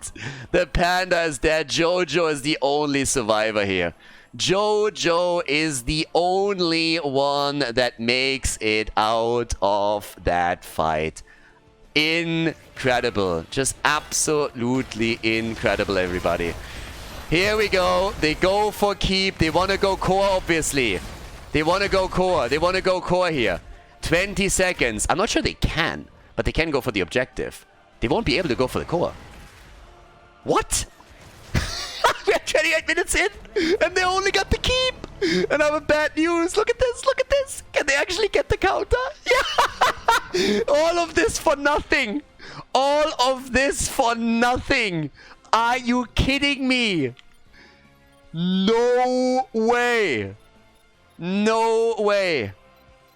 S1: The Panda is dead. Jojo is the only survivor here. Jojo is the only one that makes it out of that fight. Incredible. Just absolutely incredible, everybody. Here we go. They go for keep. They want to go core, obviously. They want to go core. They want to go core here. 20 seconds. I'm not sure they can, but they can go for the objective. They won't be able to go for the core. What? We're 28 minutes in, and they only got the keep. And I have bad news. Look at this. Look at this. Can they actually get the counter? Yeah. All of this for nothing. All of this for nothing. Are you kidding me? No way. No way.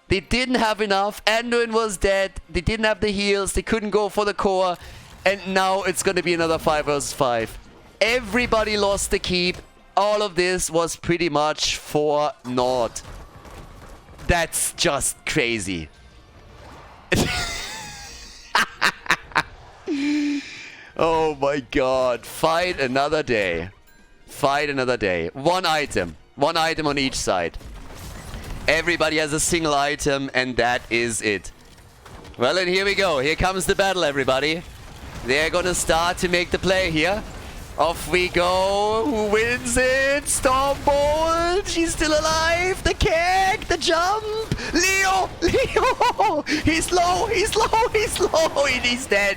S1: They didn't have enough. Anduin was dead. They didn't have the heals. They couldn't go for the core. And now it's going to be another 5 versus 5. Everybody lost the keep. All of this was pretty much for naught. That's just crazy. Oh my god. Fight another day. Fight another day. One item. One item on each side. Everybody has a single item, and that is it. Well, and here we go. Here comes the battle, everybody. They're gonna start to make the play here. Off we go. Who wins it? Stormbolt. She's still alive. The kick. The jump. Leo. Leo. He's low. He's low. He's low. And he's dead.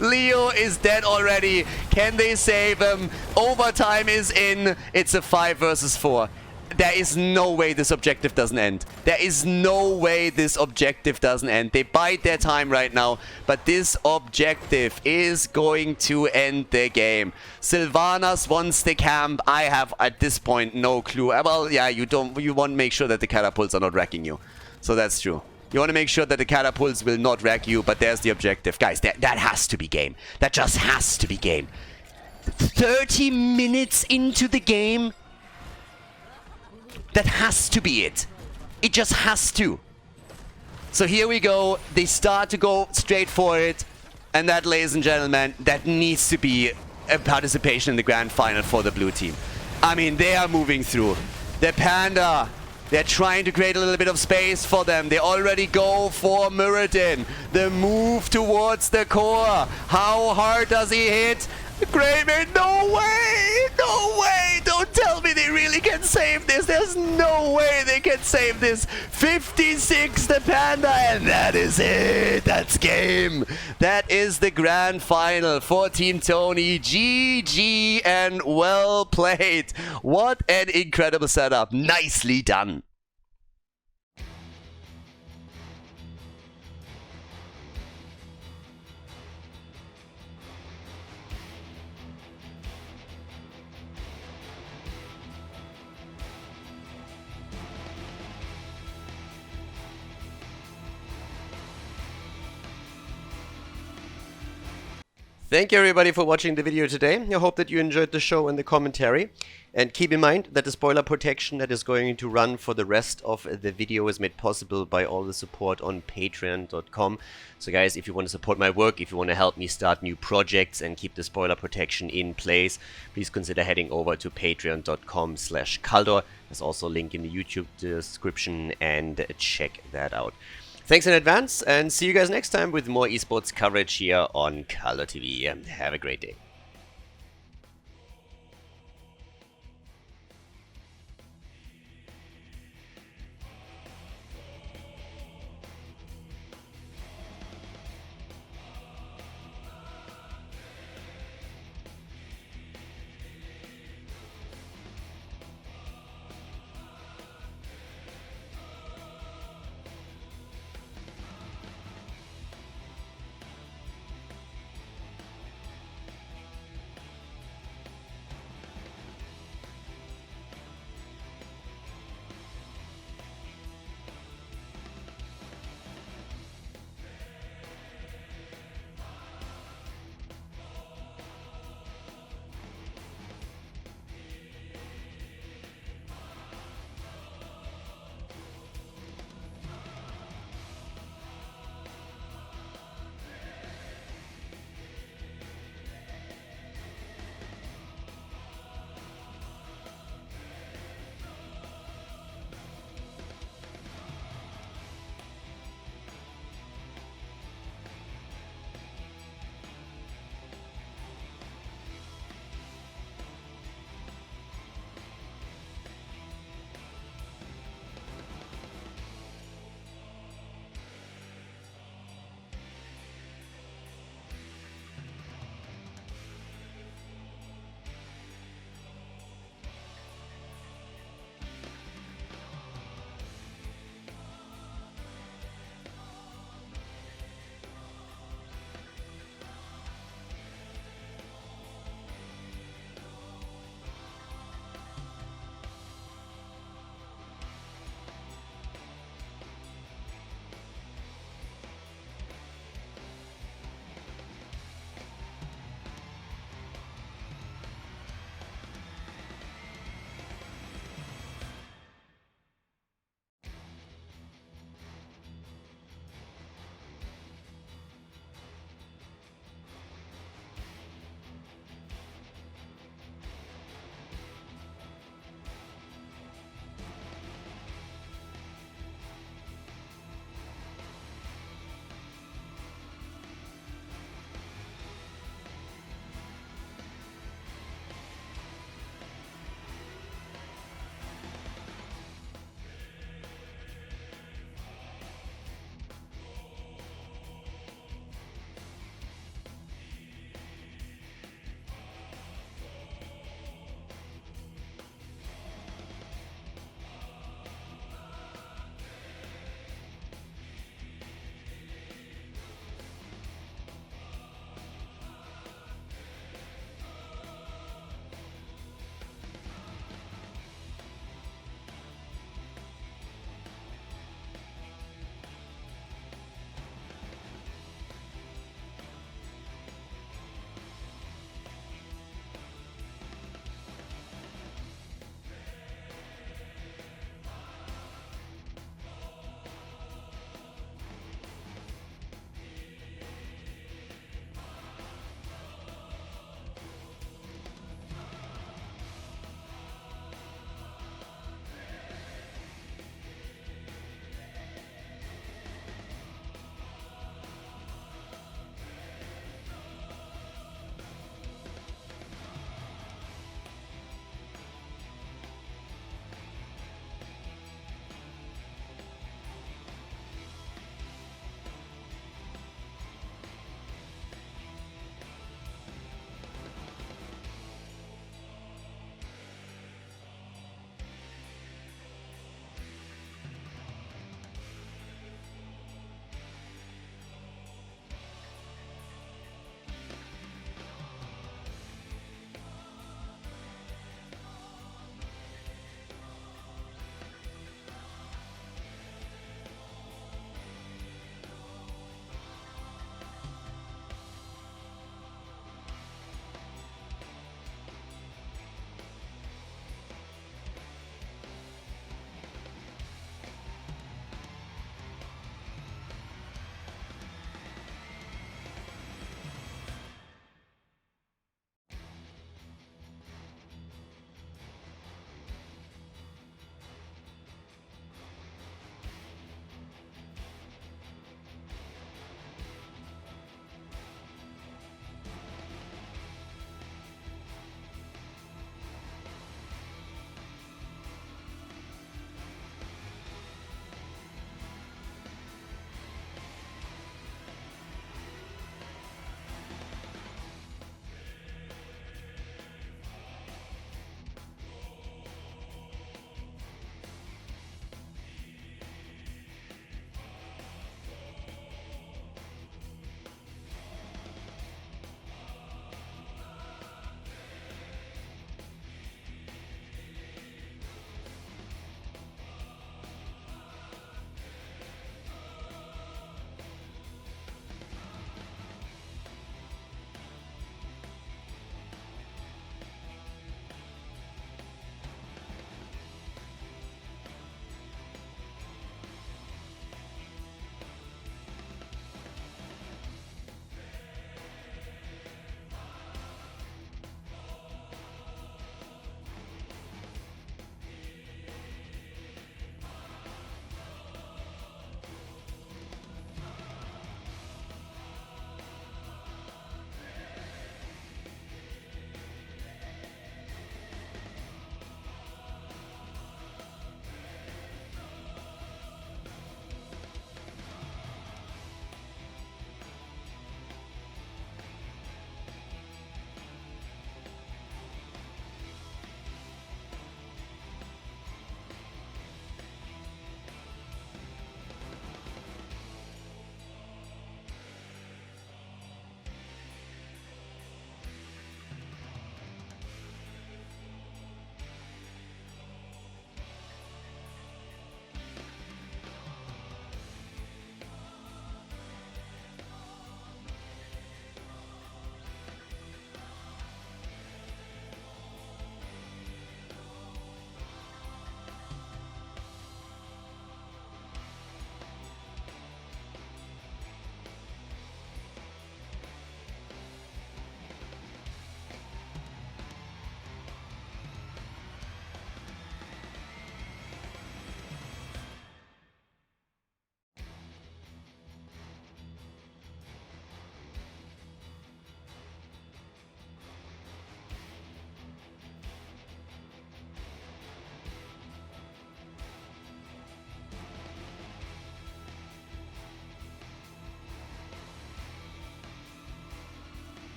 S1: Leo is dead already. Can they save him? Overtime is in. It's a 5 versus 4. There is no way this objective doesn't end. There is no way this objective doesn't end. They bide their time right now, but this objective is going to end the game. Sylvanas wants the camp. I have, at this point, no clue. Well, yeah, you want to make sure that the catapults are not wrecking you. So that's true. You want to make sure that the catapults will not wreck you, but there's the objective. Guys, that has to be game. That just has to be game. 30 minutes into the game. That has to be it. It just has to. So here we go. They start to go straight for it. And that, ladies and gentlemen, that needs to be a participation in the grand final for the blue team. I mean, they are moving through. The Panda, they're trying to create a little bit of space for them. They already go for Muradin. The move towards the core. How hard does he hit? Kraven, no way! No way! Don't tell me they really can save this. There's no way they can save this. 56 the Panda, and that is it. That's game. That is the grand final for Team Tony. GG and well played. What an incredible setup. Nicely done. Thank you everybody for watching the video today. I hope that you enjoyed the show and the commentary. And keep in mind that the spoiler protection that is going to run for the rest of the video is made possible by all the support on patreon.com. So guys, if you want to support my work, if you want to help me start new projects and keep the spoiler protection in place, please consider heading over to patreon.com/Khaldor. There's also a link in the YouTube description, and check that out. Thanks in advance, and see you guys next time with more esports coverage here on Khaldor TV. Have a great day.